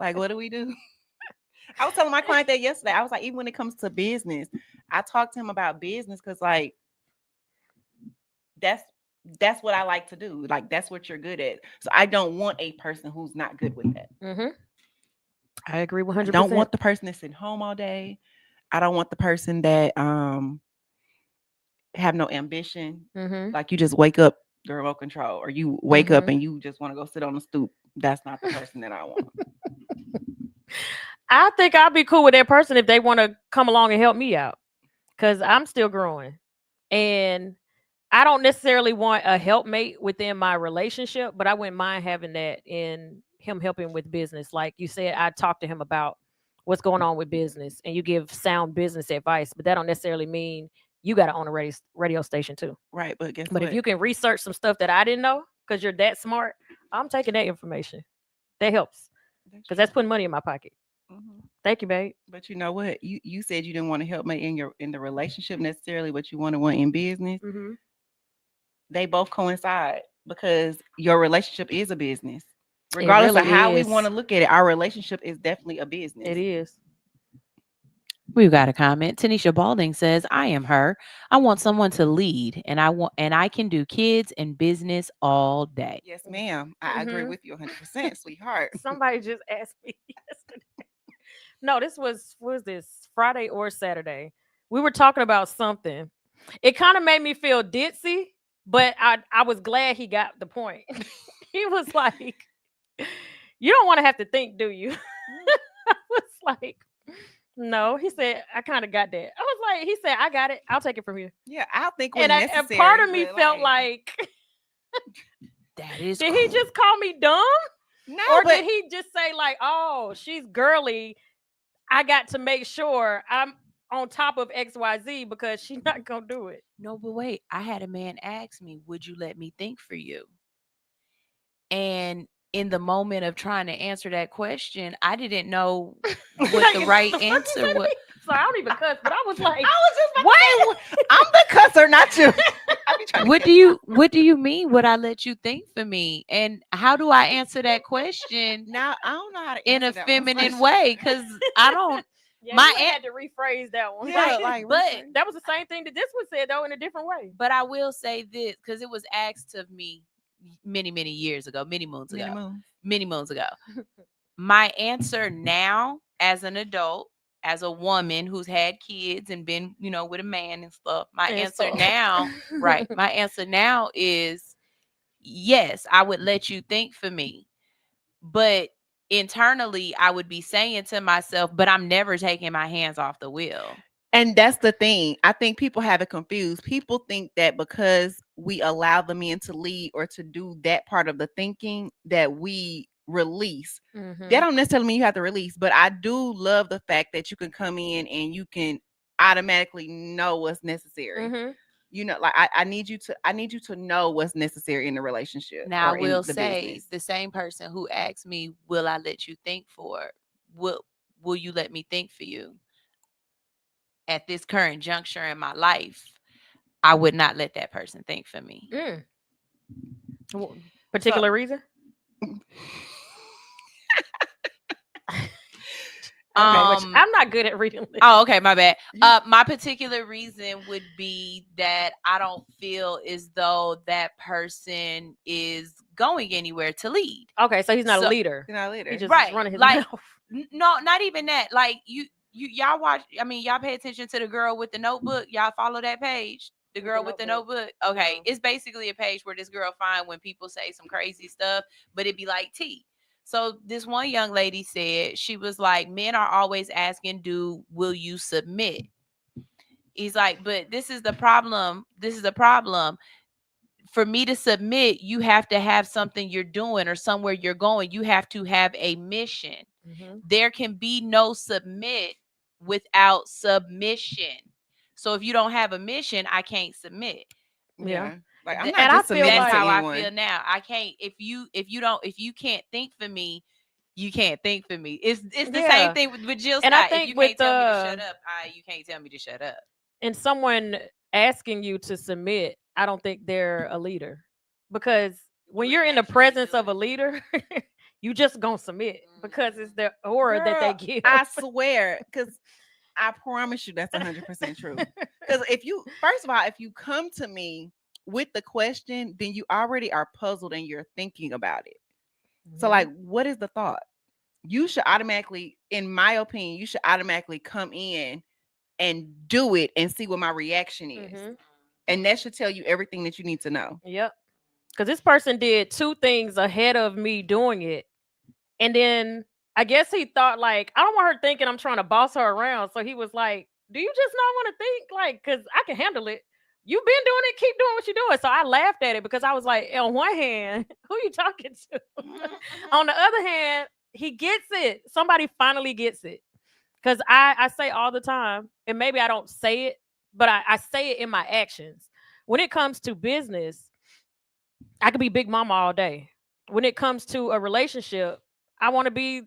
Like, what do we do? I was telling my client that yesterday. I was like, even when it comes to business, I talked to him about business because, like, that's what I like to do. Like, that's what you're good at. So I don't want a person who's not good with that. I agree I 100%. don't want the person that's sitting home all day. I don't want the person that have no ambition. Like, you just wake up the remote control, or you wake up and you just want to go sit on the stoop. That's not the person that I want. I think I'll be cool with that person if they want to come along and help me out, because I'm still growing, and I don't necessarily want a helpmate within my relationship, but I wouldn't mind having that in him helping with business. Like you said, I talk to him about what's going on with business, and you give sound business advice, but that don't necessarily mean you got to own a radio station too. Right, but guess But what? if you can research some stuff that I didn't know because you're that smart, I'm taking that information. That helps because that's putting money in my pocket. Thank you, babe. But you know what? You said you didn't want to help me in the relationship necessarily, but you want in business. They both coincide because your relationship is a business. Regardless really of how we is. want to look at it, our relationship is definitely a business. It is. We've got a comment. Tanisha Balding says, "I am her. I want someone to lead, and I can do kids and business all day." Yes, ma'am. I agree with you 100%, sweetheart. Somebody just asked me yesterday. No, this was this Friday or Saturday. We were talking about something. It kind of made me feel ditzy, but I was glad he got the point. He was like, "You don't want to have to think, do you?" I was like, "No." He said, "I kind of got that." I was like, "He said, I got it. I'll take it from you." Yeah, I'll think when And necessary. part of me felt like, that is. did he just call me dumb? No, or did he just say like, "Oh, she's girly. I got to make sure I'm on top of XYZ because she's not gonna do it." No, but wait. I had a man ask me, "Would you let me think for you?" And in the moment of trying to answer that question, I didn't know what the right answer was. So I don't even cuss, but I was like, I was just what? I'm the cusser, not you. What do you mean? Would I let you think for me? And how do I answer that question? Now I don't know how to in answer a that feminine way, because I don't. yeah, my had to rephrase that one. Yeah, but that was the same thing that this one said though in a different way. But I will say this, because it was asked of me, many years ago, many moons Many ago, moons. many moons ago. My answer now, as an adult, as a woman who's had kids and been, with a man and stuff, my And answer stuff. now, right? My answer now is yes, I would let you think for me. But internally, I would be saying to myself, but I'm never taking my hands off the wheel. And that's the thing. I think people have it confused. People think that because we allow the men to lead or to do that part of the thinking that we release. That don't necessarily mean you have to release, but I do love the fact that you can come in and you can automatically know what's necessary. Like I need you to know what's necessary in the relationship Now, I or in will the say, business. the same person who asked me, will I let you think for it? Will you let me think for you? At this current juncture in my life, I would not let that person think for me. Particular reason? I'm not good at reading lips. Oh, okay, my bad. My particular reason would be that I don't feel as though that person is going anywhere to lead. Okay, so he's not a leader. He's not a leader. He just Right. running his Like, mouth. no, not even that. Like y'all watch. I mean, y'all pay attention to the girl with the notebook. Y'all follow that page. The girl with the notebook. Okay, it's basically a page where this girl find when people say some crazy stuff, but it be like tea. So this one young lady said, she was like, men are always asking, will you submit? He's like, but this is the problem. This is the problem. For me to submit, you have to have something you're doing or somewhere you're going. You have to have a mission. There can be no submit without submission. So if you don't have a mission, I can't submit. Yeah. Like I'm And not just submitting that's to how anyone. I feel now. I can't if you can't think for me, you can't think for me. It's the same thing with Jill Scott. And I think if you can't tell me to shut up, you can't tell me to shut up. And someone asking you to submit, I don't think they're a leader. Because when you're in the presence of a leader, you just gonna submit because it's the aura that they give. I swear, because I promise you that's 100% true. Because if you come to me with the question, then you already are puzzled and you're thinking about it. So like, what is the thought? You should automatically, in my opinion, you should automatically come in and do it and see what my reaction is. And that should tell you everything that you need to know. Yep. Because this person did two things ahead of me doing it. And then I guess he thought, like, I don't want her thinking I'm trying to boss her around. So he was like, do you just not want to think? Like, because I can handle it. You've been doing it. Keep doing what you're doing. So I laughed at it because I was like, on one hand, who you talking to? On the other hand, he gets it. Somebody finally gets it. Because I say all the time, and maybe I don't say it, but I say it in my actions. When it comes to business, I could be big mama all day. When it comes to a relationship, I want to be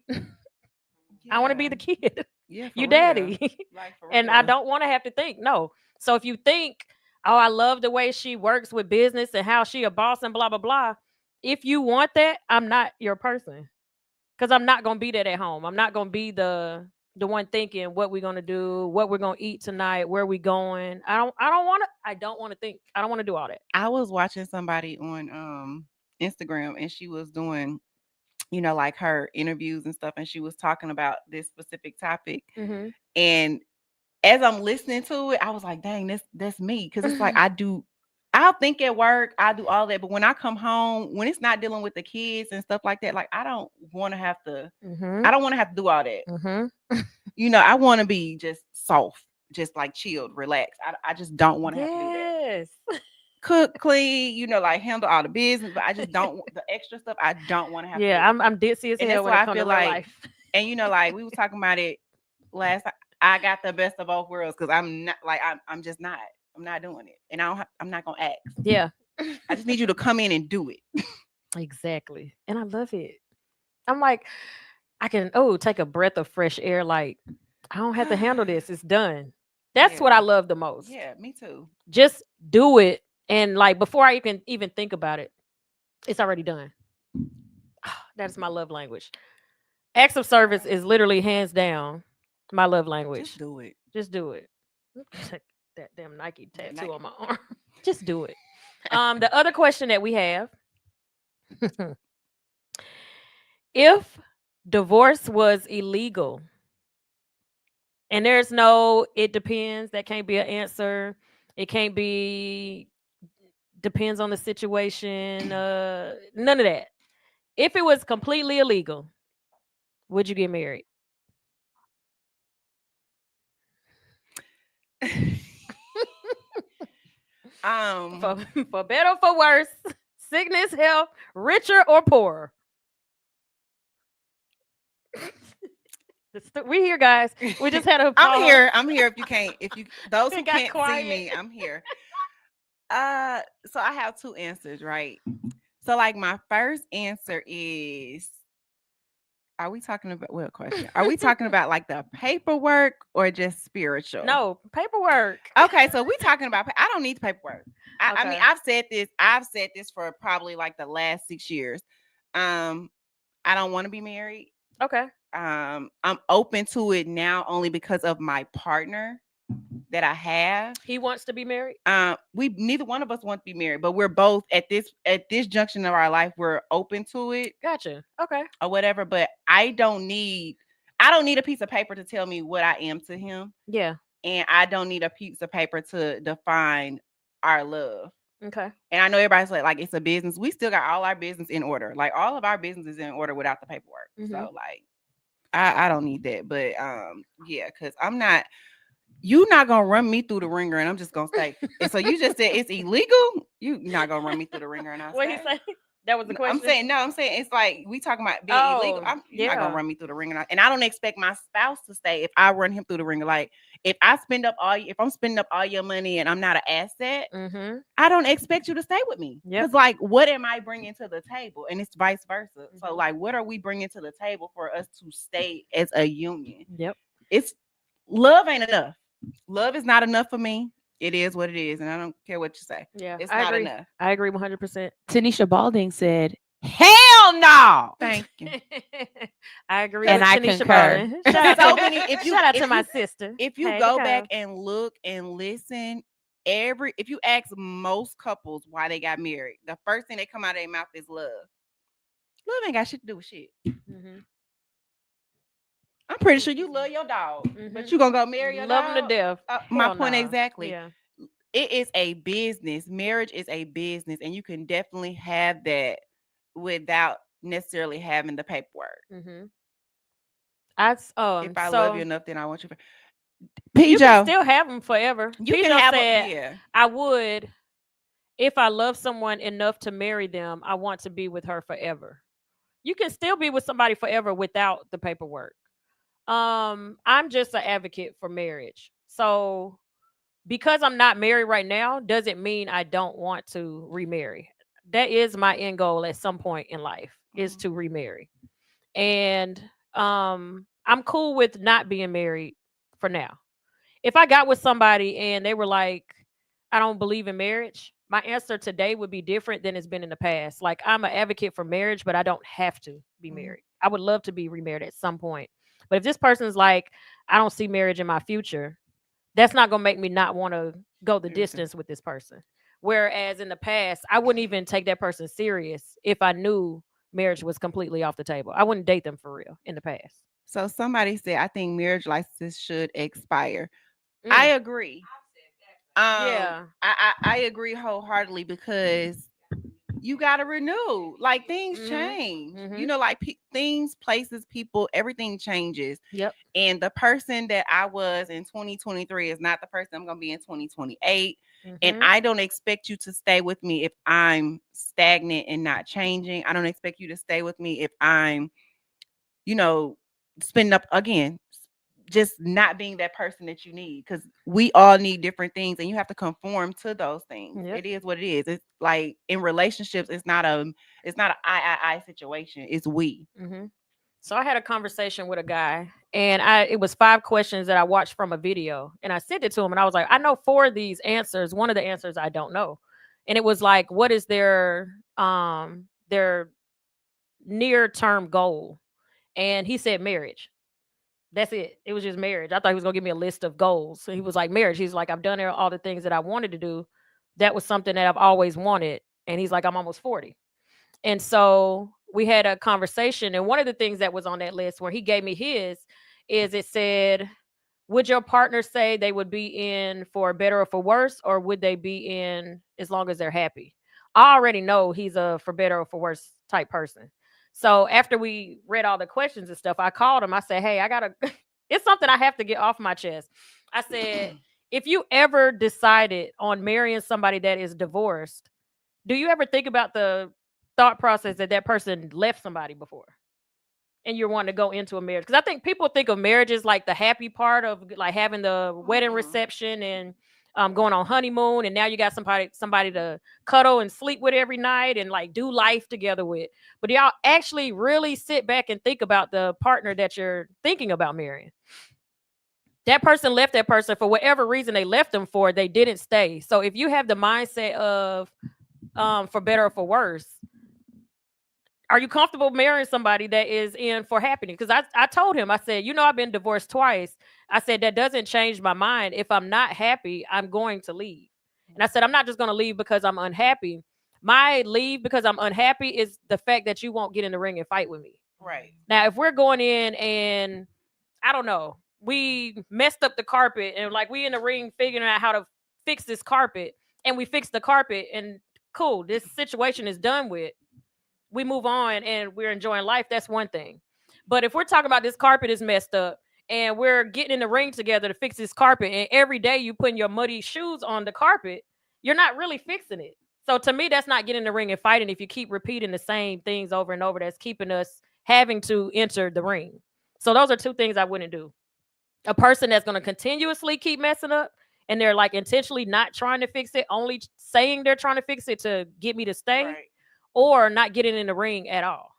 I want to be the kid. Yeah, you daddy. Like, and I don't want to have to think. No. So if you think, oh, I love the way she works with business and how she a boss and blah blah blah. If you want that, I'm not your person. Because I'm not gonna be that at home. I'm not gonna be the one thinking what we're gonna do, what we're gonna eat tonight, where we going. I don't want to think. I don't want to do all that. I was watching somebody on Instagram and she was doing, like her interviews and stuff, and she was talking about this specific topic. And as I'm listening to it, I was like, dang, that's me. Because it's like I'll think at work, I'll do all that. But when I come home, when it's not dealing with the kids and stuff like that, like I don't want to have to do all that. I want to be just soft, just like chilled, relaxed. I just don't want to have to do that. Cook, clean, like handle all the business, but I just don't the extra stuff. I don't want to have to do. I'm ditzy as hell when it comes to like life. And like we were talking about it last time. I got the best of both worlds because I'm not like I'm just not. I'm not doing it, and I'm not gonna ask. Yeah, I just need you to come in and do it. Exactly, and I love it. I'm like, I can take a breath of fresh air. Like I don't have to handle this. It's done. That's what I love the most. Yeah, me too. Just do it, and like before I even think about it, it's already done. That's my love language. Acts of service is literally hands down my love language. Just do it. Just do it. That damn Nike tattoo on my arm. Just do it. The other question that we have If divorce was illegal, and there's no, it depends, that can't be an answer. It can't be depends on the situation. None of that. If it was completely illegal, would you get married? um, For for better or for worse, sickness, health, richer or poorer. We here, guys. We just had a pause. I'm here. I'm here. If you can't, if you those who It got can't see quiet. me, I'm here. So I have two answers, right? So like my first answer is, are we talking about what question? Are we talking about like the paperwork or just spiritual? No, paperwork. Okay, so we talking about. I don't need the paperwork. I mean, Okay. I've said this. I've said this for probably like the last 6 years. Um, I don't want to be married. Okay. I'm open to it now only because of my partner that I have. He wants to be married. We neither one of us want to be married, but we're both at this junction of our life. We're open to it. Gotcha. Okay. Or whatever. But I don't need a piece of paper to tell me what I am to him. Yeah. And I don't need a piece of paper to define our love. Okay. And I know everybody's like it's a business. We still got all our business in order. Like all of our business is in order without the paperwork. So like I don't need that. But yeah, because you're not gonna run me through the ringer and I'm just gonna stay. And so you just said it's illegal. You're not gonna run me through the ringer and I'll What he stay. say? That was the question. I'm saying it's like we talking about being illegal. You're not gonna run me through the ringer, and I don't expect my spouse to stay if I run him through the ringer. Like if I'm spending up all your money and I'm not an asset, I don't expect you to stay with me. Because like, what am I bringing to the table? And it's vice versa. So like, what are we bringing to the table for us to stay as a union? Yep. It's love ain't enough. Love is not enough for me. It is what it is, and I don't care what you say. Yeah, it's I not agree. enough. I agree 100%. Tanisha Balding said, "Hell no." Thank you. I agree, and with I Tanisha concur. Baldwin. Shout out to, shout out to my sister. If you go back and look and listen, if you ask most couples why they got married, the first thing that come out of their mouth is love. Love ain't got shit to do with shit. I'm pretty sure you love your dog, but you gonna go marry your love dog? him to death. My point nah. exactly. Yeah. It is a business. Marriage is a business, and you can definitely have that without necessarily having the paperwork. If I love you enough, then I want you. You can still have them forever. You can have said, I would, if I love someone enough to marry them, I want to be with her forever. You can still be with somebody forever without the paperwork. I'm just an advocate for marriage. So because I'm not married right now, doesn't mean I don't want to remarry. That is my end goal at some point in life, is to remarry. And I'm cool with not being married for now. If I got with somebody and they were like, I don't believe in marriage, my answer today would be different than it's been in the past. Like, I'm an advocate for marriage, but I don't have to be married. I would love to be remarried at some point. But if this person's like, I don't see marriage in my future, that's not going to make me not want to go the distance with this person. Whereas in the past, I wouldn't even take that person serious if I knew marriage was completely off the table. I wouldn't date them for real in the past. So somebody said, I think marriage licenses should expire. I agree. Yeah. I agree wholeheartedly because you got to renew. Like things change. You know, like things, places, people, everything changes. Yep. And the person that I was in 2023 is not the person I'm going to be in 2028. And I don't expect you to stay with me if I'm stagnant and not changing. I don't expect you to stay with me if I'm, spending up again, just not being that person that you need, because we all need different things and you have to conform to those things. It is what it is. It's like in relationships, it's not a I situation. It's we. So I had a conversation with a guy, and it was 5 questions that I watched from a video, and I sent it to him, and I was like, I know 4 of these answers. One of the answers I don't know. And it was like, what is their near term goal? And he said marriage. That's it. It was just marriage. I thought he was gonna give me a list of goals. So he was like, marriage. He's like, I've done all the things that I wanted to do. That was something that I've always wanted. And he's like, I'm almost 40. And so we had a conversation, and one of the things that was on that list where he gave me his is it said, would your partner say they would be in for better or for worse, or would they be in as long as they're happy? I already know he's a for better or for worse type person. So after we read all the questions and stuff, I called him. I said, hey, I gotta it's something I have to get off my chest. I said, if you ever decided on marrying somebody that is divorced, do you ever think about the thought process that that person left somebody before and you're wanting to go into a marriage? Because I think people think of marriage as like the happy part of like having the wedding reception and going on honeymoon, and now you got somebody to cuddle and sleep with every night and like do life together with. But y'all actually really sit back and think about the partner that you're thinking about marrying. That person left that person for whatever reason they left them for, they didn't stay. So if you have the mindset of for better or for worse, are you comfortable marrying somebody that is in for happiness? Because I told him, I said, I've been divorced twice. I said, that doesn't change my mind. If I'm not happy, I'm going to leave. And I said, I'm not just going to leave because I'm unhappy. My leave because I'm unhappy is the fact that you won't get in the ring and fight with me. Right. Now, if we're going in and I don't know, we messed up the carpet and like we in the ring figuring out how to fix this carpet, and we fix the carpet and cool, this situation is done with, we move on and we're enjoying life, that's one thing. But if we're talking about this carpet is messed up and we're getting in the ring together to fix this carpet, and every day you putting your muddy shoes on the carpet, you're not really fixing it. So to me, that's not getting in the ring and fighting if you keep repeating the same things over and over. That's keeping us having to enter the ring. So those are two things I wouldn't do. A person that's going to continuously keep messing up and they're like intentionally not trying to fix it, only saying they're trying to fix it to get me to stay, Right. or not getting in the ring at all.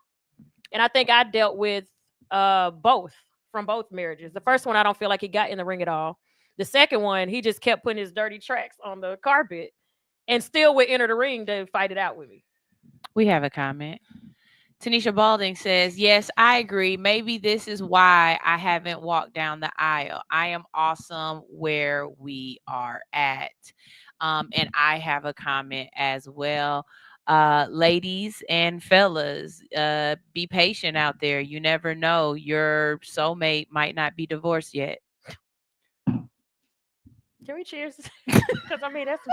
And I think I dealt with both from both marriages. The first one, I don't feel like he got in the ring at all. The second one, he just kept putting his dirty tracks on the carpet and still would enter the ring to fight it out with me. We have a comment. Tanisha Balding says, yes, I agree. Maybe this is why I haven't walked down the aisle. I am awesome where we are at. And I have a comment as well. Ladies and fellas, be patient out there. You never know. Your soulmate might not be divorced yet. Can we cheers? Because I mean, that's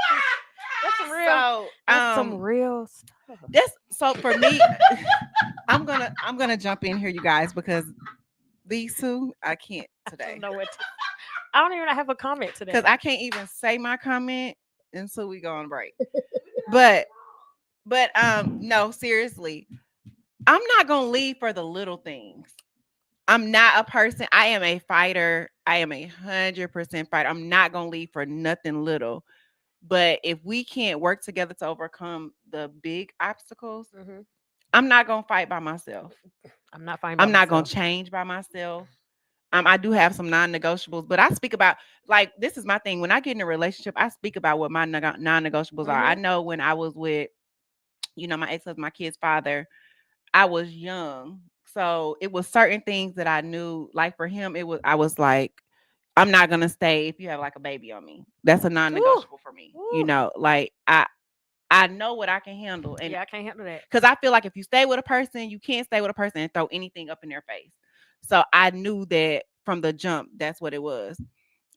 some real, So, some real stuff. so for me, I'm gonna jump in here, you guys, because these two I can't I today don't know what. I don't even have a comment today. because I can't even say my comment until we go on break. But no, seriously, I'm not gonna leave for the little things. I'm not a person. I am a fighter. I am 100% fighter. I'm not gonna leave for nothing little. But if we can't work together to overcome the big obstacles, I'm not gonna fight by myself. I'm not fighting. I'm not gonna change by myself. I do have some non-negotiables, but I speak about, like, this is my thing. When I get in a relationship, I speak about what my non-negotiables are. I know when I was with, my ex-husband, my kid's father, I was young. So it was certain things that I knew, like for him, I was like, I'm not gonna stay if you have like a baby on me. That's a non-negotiable for me. Like I know what I can handle. And yeah, I can't handle that. Because I feel like if you stay with a person, you can't stay with a person and throw anything up in their face. So I knew that from the jump, that's what it was.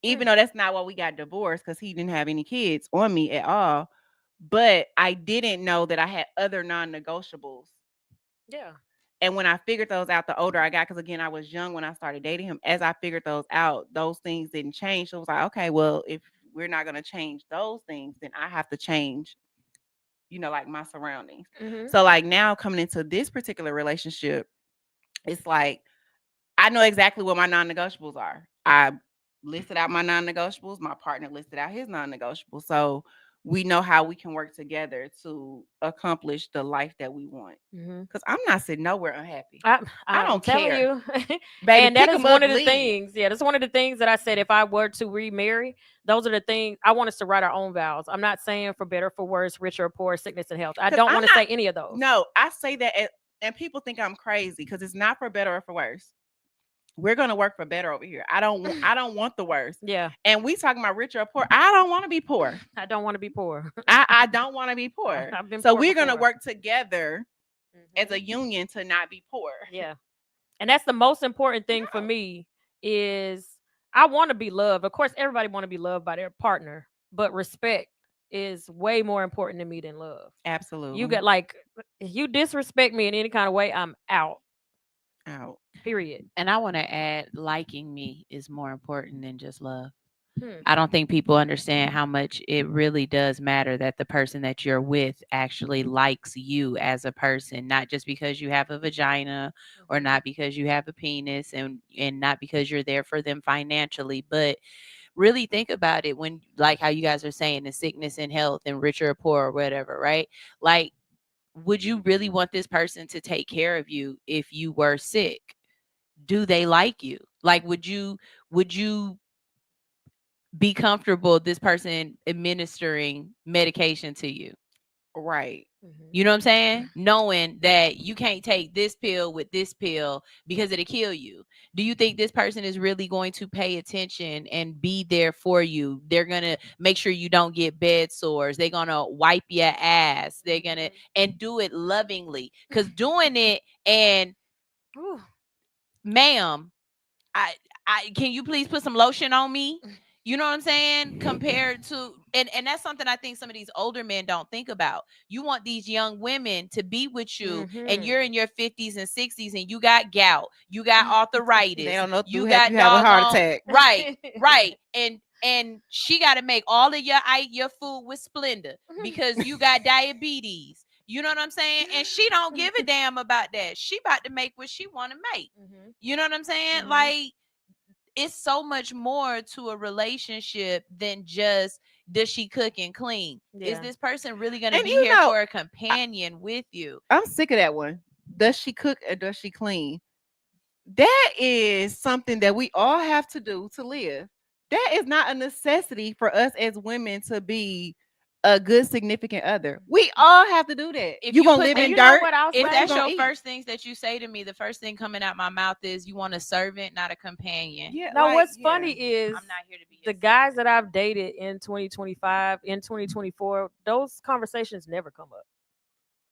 Even though that's not why we got divorced, because he didn't have any kids on me at all. But I didn't know that I had other non-negotiables. Yeah. And when I figured those out, the older I got, because again, I was young when I started dating him. As I figured those out, those things didn't change. So it was like, okay, well, if we're not going to change those things, then I have to change, like my surroundings. So like now coming into this particular relationship, it's like, I know exactly what my non-negotiables are. I listed out my non-negotiables. My partner listed out his non-negotiables. So we know how we can work together to accomplish the life that we want. Because I'm not sitting nowhere unhappy. I don't care. You. Baby, and that is one of the things. Yeah, that's one of the things that I said. If I were to remarry, those are the things I want us to write our own vows. I'm not saying for better, for worse, rich or poor, sickness and health. I don't want to say any of those. No, I say that, and people think I'm crazy because it's not for better or for worse. We're gonna work for better over here. I don't want the worst. Yeah. And we talking about rich or poor. I don't want to be poor. I don't want to be poor. I don't want to be poor. So we're gonna work together as a union to not be poor. Yeah. And that's the most important thing for me is I want to be loved. Of course, everybody want to be loved by their partner, but respect is way more important to me than love. You Absolutely. get like if you disrespect me in any kind of way, I'm out. Out. Period. And I want to add, liking me is more important than just love. Hmm. I don't think people understand how much it really does matter that the person that you're with actually likes you as a person, not just because you have a vagina or not because you have a penis and not because you're there for them financially, but really think about it when, like how you guys are saying, the sickness and health and rich or poor or whatever, right? Like, would you really want this person to take care of you if you were sick? Do they like you? Like, would you be comfortable this person administering medication to you? Right. You know what I'm saying? Knowing that you can't take this pill with this pill because it'll kill you. Do you think this person is really going to pay attention and be there for you? They're going to make sure you don't get bed sores. They're going to wipe your ass. They're going to, and do it lovingly. Because doing it and, Ooh. ma'am, I can you please put some lotion on me? You know what I'm saying? Compared to, and that's something I think some of these older men don't think about. You want these young women to be with you, and you're in your 50s and 60s, and you got gout, you got arthritis, They don't know you you got have a heart doggone attack. right, right, and she got to make all of your food with Splenda because you got diabetes. You know what I'm saying? And she don't give a damn about that. She about to make what she want to make. You know what I'm saying? Like, it's so much more to a relationship than just does she cook and clean. Is Yeah. this person really going to And be you here know, for a companion with you? I'm sick of that one. Does she cook or does she clean? That is something that we all have to do to live. That is not a necessity for us as women to be a good significant other. We all have to do that. If You you gonna put live that, in you know dirt? what I'll if What you that's say? your gonna eat? first things that you say to me, the first thing coming out my mouth is you want a servant, not a companion. Yeah. Now, Like, what's yeah. funny is I'm not here to be the your guys servant. that I've dated in 2025, in 2024, those conversations never come up.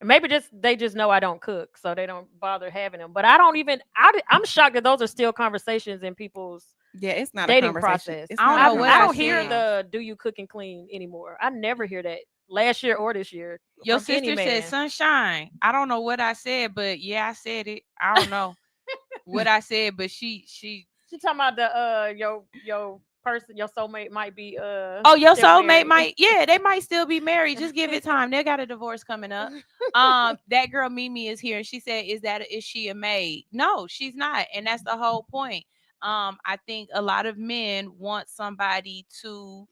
Maybe just they just know I don't cook, so they don't bother having them. But I don't even. I'm shocked that those are still conversations in people's Yeah, it's not a dating conversation. process. It's I don't not a know what I I don't hear conversation. said. the "Do you cook and clean" anymore. I never hear that last year or this year Your from any sister said man. sunshine. I don't know what I said, but yeah, I said it. I don't know what I said, but she She talking about the your person, your soulmate might be oh, your still soulmate married. might, yeah, they might still be married. Just give it time. They got a divorce coming up. That girl Mimi is here, and she said, is she a maid? No, she's not, and that's the whole point. I think a lot of men want somebody to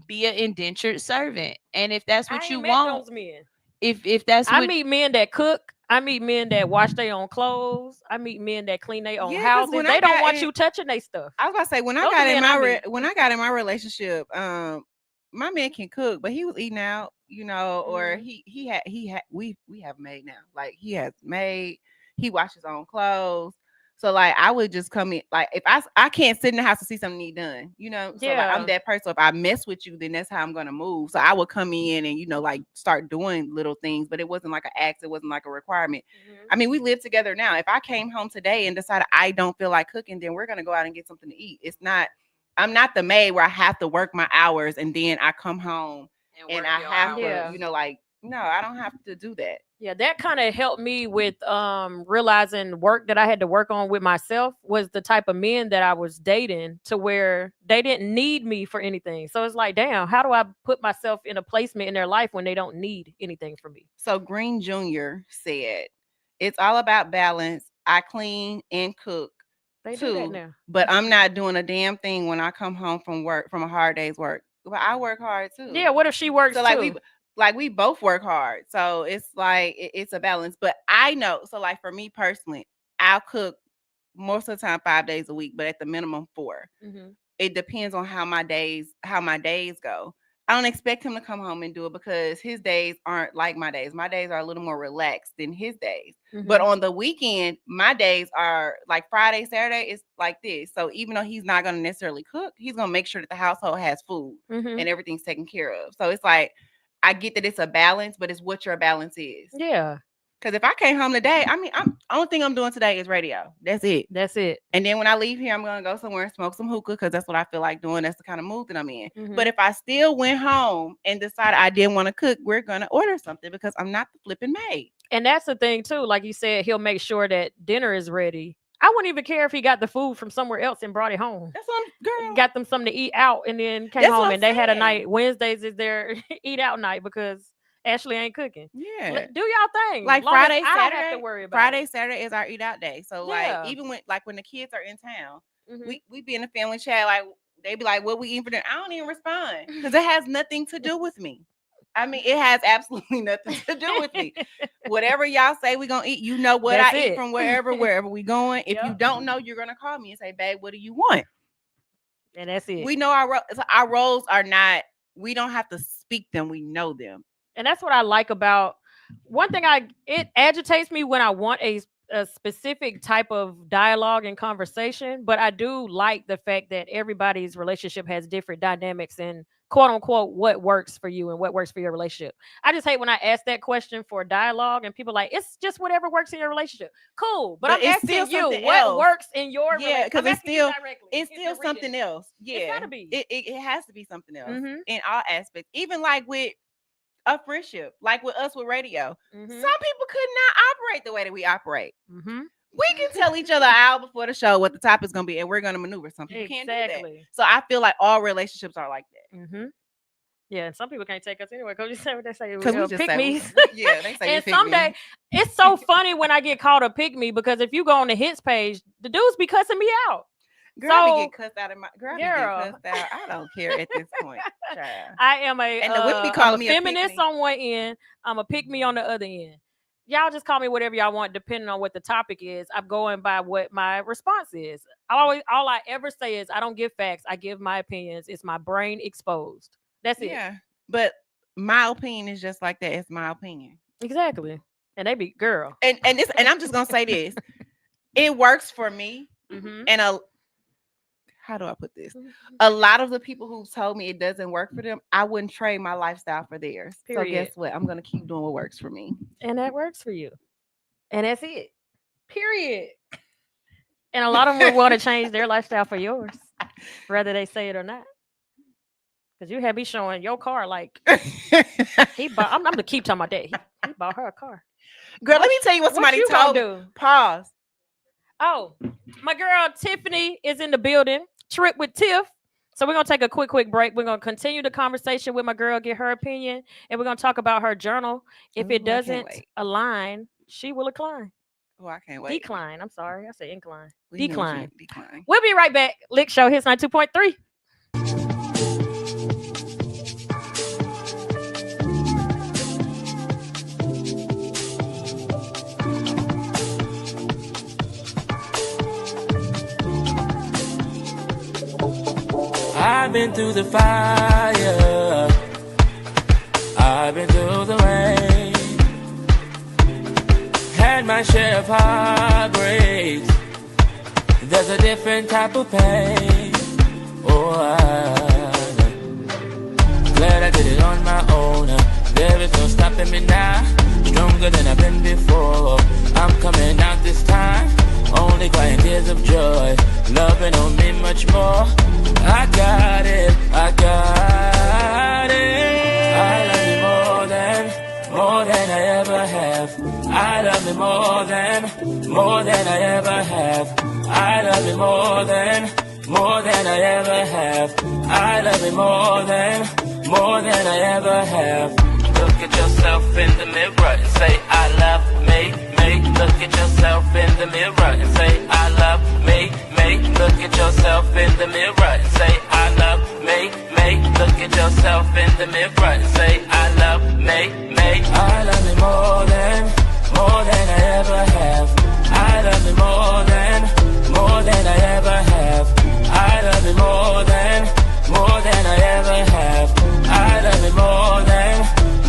be an indentured servant, and if that's I what you ain't met want, those men. if that's I what, meet men that cook. I meet men that wash their own clothes. I meet men that clean their own Yeah, because houses. when I They don't got want in, you touching their stuff. I was about to say when I Those are got in men I my meet. when I got in my relationship, my man can cook, but he was eating out, or Mhm. he had we have a maid now. Like he has maid, he washes his own clothes. So like I would just come in like if I can't sit in the house to see something need done, So like I'm Yeah. that person. So if I mess with you, then that's how I'm gonna move. So I would come in and like start doing little things, but it wasn't like an act, it wasn't like a requirement. I mean, we live together now. If I came home today and decided I don't feel like cooking, then we're gonna go out and get something to eat. It's not. I'm not the maid where I have to work my hours and then I come home and I have to, Yeah. like, no, I don't have to do that. Yeah, that kind of helped me with realizing work that I had to work on with myself was the type of men that I was dating to where they didn't need me for anything. So it's like, damn, how do I put myself in a placement in their life when they don't need anything from me? So Green Jr. said, it's all about balance. I clean and cook They do that too, now. but I'm not doing a damn thing when I come home from work, from a hard day's work. But I work hard too. Yeah, what if she works So too? like we both work hard. So it's like it's a balance. But I know, so like for me personally, I'll cook most of the time 5 days a week, but at the minimum 4. Hmm. It depends on how my days go. I don't expect him to come home and do it because his days aren't like my days. My days are a little more relaxed than his days. But Hmm. on the weekend, my days are like Friday, Saturday, it's like this. So even though he's not going to necessarily cook, he's going to make sure that the household has food Hmm. and everything's taken care of. So it's like I get that it's a balance, but it's what your balance is. Yeah. Because if I came home today, I mean, only thing I'm doing today is radio. That's it. That's it. And then when I leave here, I'm going to go somewhere and smoke some hookah because that's what I feel like doing. That's the kind of mood that I'm in. Mhm. But if I still went home and decided I didn't want to cook, we're going to order something because I'm not the flipping maid. And that's the thing, too. Like you said, he'll make sure that dinner is ready. I wouldn't even care if he got the food from somewhere else and brought it home. That's what girl. Got them something to eat out and then came That's home what and I'm they had a saying. night. Wednesdays is their eat out night because Ashley ain't cooking. Yeah. Do y'all thing. Like Long as Friday, I don't have Saturday. to worry about Friday, it. Saturday is our eat out day. So Yeah. like even when the kids are in town, Mhm. we be in a family chat. Like they be like, "What we eating for dinner?" I don't even respond because it has nothing to do with me. I mean, it has absolutely nothing to do with me. Whatever y'all say we gonna eat, you know what That's I eat it. from wherever we going. If you Yep. don't know, you're gonna call me and say, "Babe, what do you want?" And that's it. We know our roles are not. We don't have to speak them. We know them. And that's what I like about one thing. It agitates me when I want a specific type of dialogue and conversation, but I do like the fact that everybody's relationship has different dynamics and quote unquote what works for you and what works for your relationship. I just hate when I ask that question for dialogue and people like it's just whatever works in your relationship. Cool, but I'm it's asking still you something what else. works in your Yeah, relationship. because I'm it's asking you still directly. it's You still can read something it. else. Yeah, It's gotta be. It has to be something else Mhm. in all aspects. Even like with a friendship, like with us with radio. Mhm. Some people could not operate the way that we operate. Mhm. We can tell each other an hour before the show what the topic's gonna be, and we're gonna maneuver. Some people can't do that. Exactly. So I feel like all relationships are like that. Mm-hmm. Yeah, and some people can't take us anywhere because you say what they say. Because we just pick say, me's. yeah, they say And we pick me. someday it's so funny when I get called a pick me because if you go on the hits page, the dudes be cussing me out. Girl, I So- be get cussed out of my girl. I be Girl. get cussed out. I don't care at this point. Child. I am a And the women be I'm calling a me a feminist pick-me. on one end. I'm a pick me on the other end. Y'all just call me whatever y'all want, depending on what the topic is. I'm going by what my response is. All I ever say is I don't give facts. I give my opinions. It's my brain exposed. That's it. Yeah, but my opinion is just like that. It's my opinion. Exactly. And they be girl. And I'm just gonna say this. It works for me. Mm-hmm. And how do I put this? A lot of the people who told me it doesn't work for them, I wouldn't trade my lifestyle for theirs. Period. So guess what? I'm gonna keep doing what works for me. And that works for you. And that's it. Period. And a lot of them would want to change their lifestyle for yours, whether they say it or not. Because you have me showing your car like he bought. I'm gonna keep talking about that. He bought her a car. Girl, let me tell you what somebody you told gonna me. do? Pause. Oh, my girl Tiffany is in the building. Trip with Tiff. So we're gonna take a quick break. We're gonna continue the conversation with my girl, get her opinion, and we're gonna talk about her journal. If Ooh, it I can't doesn't wait. align, she will decline. Oh, I can't wait. Decline. I'm sorry, I said incline. We know what you Decline. mean, decline. We'll be right back. L.I.C.K Show hits 92.3. I've been through the fire, I've been through the rain, had my share of heartbreaks. There's a different type of pain. Oh, I'm glad I did it on my own. There is no stopping me now. Stronger than I've been before. I'm coming out this time, only crying tears of joy. Loving on me much more. I got it, I got it. I love you more than I ever have. I love you more than I ever have. I love you more than I ever have. I love you more than I ever have. Look at yourself in the mirror and say I love me. Look at yourself in the mirror and say I love me. Look at yourself in the mirror and say I love me. Look at yourself in the mirror and say I love me. I love you more than I ever have. I love you more than I ever have. I love you more than I ever have. I love you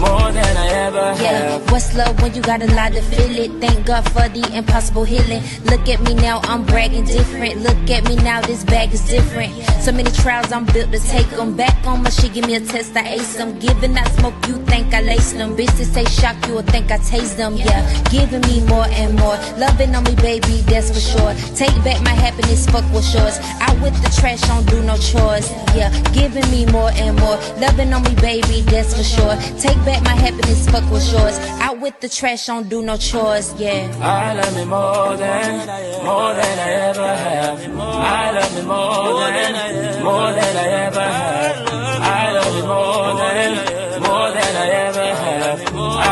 more than I ever have. What's love when you got a lot to feel it? Thank God for the impossible healing. Look at me now, I'm bragging different. Look at me now, this bag is different. So many trials, I'm built to take them. Back on my shit, give me a test, I ace them. Giving that smoke, you think I lace them. Bitches say shock you or think I taste them. Yeah, giving me more and more. Loving on me, baby, that's for sure. Take back my happiness, fuck what's yours. Out with the trash, don't do no chores. Yeah, giving me more and more. Loving on me, baby, that's for sure. Take back my happiness, fuck what's yours. Out with the trash, don't do no chores. Yeah. I love me more than I ever have. I love me more than I ever have. I love me more than I ever have. I love me more than I ever have. More than I ever have.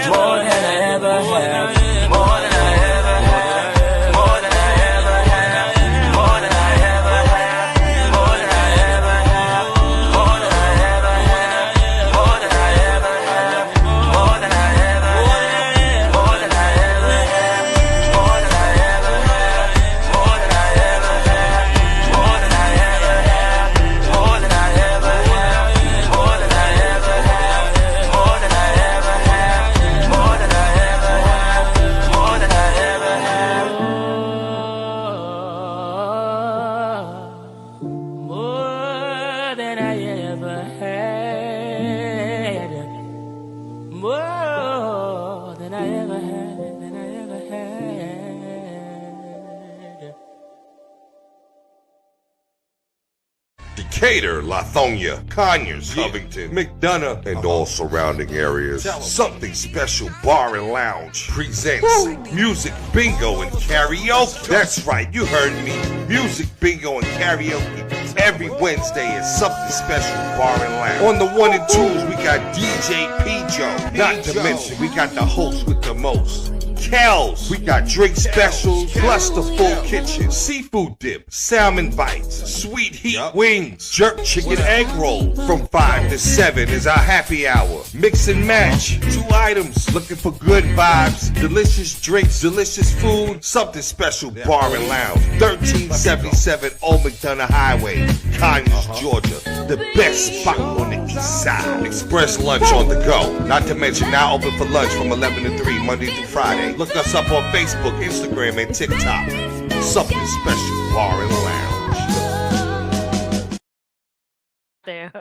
More than I ever have. More than I ever have. More than I ever have. More than I ever have. More than I ever have. More than I ever have. More than I ever have. More than I ever have. More than I ever have. More than I ever have. More than I ever have. More than I ever have. More than I ever have. More than I ever have. More than I ever have. More than I ever had. More than I ever had. Than I ever had. Decatur, Lithonia, Conyers, Covington, McDonough, and all surrounding areas. Something Special Bar and Lounge presents Music Bingo and Karaoke. That's right, you heard me. Music Bingo and Karaoke every Wednesday at Something Special Bar and Lounge. On the 1 and 2s, we got DJ P. Not to mention, we got the host with the most. KELZ, we got drink specials, plus the full kitchen, seafood dip, salmon bites, sweet heat wings, jerk chicken egg roll. From 5 to 7 is our happy hour. Mix and match, 2 items, looking for good vibes, delicious drinks, delicious food. Something Special Bar and Lounge, 1377 Old McDonough Highway, Conyers, Georgia. The best spot on the east side. Express lunch on the go. Not to mention now open for lunch from 11 to 3 Monday through Friday. Look us up on Facebook, Instagram, and TikTok. Something Special Bar and Lounge. There.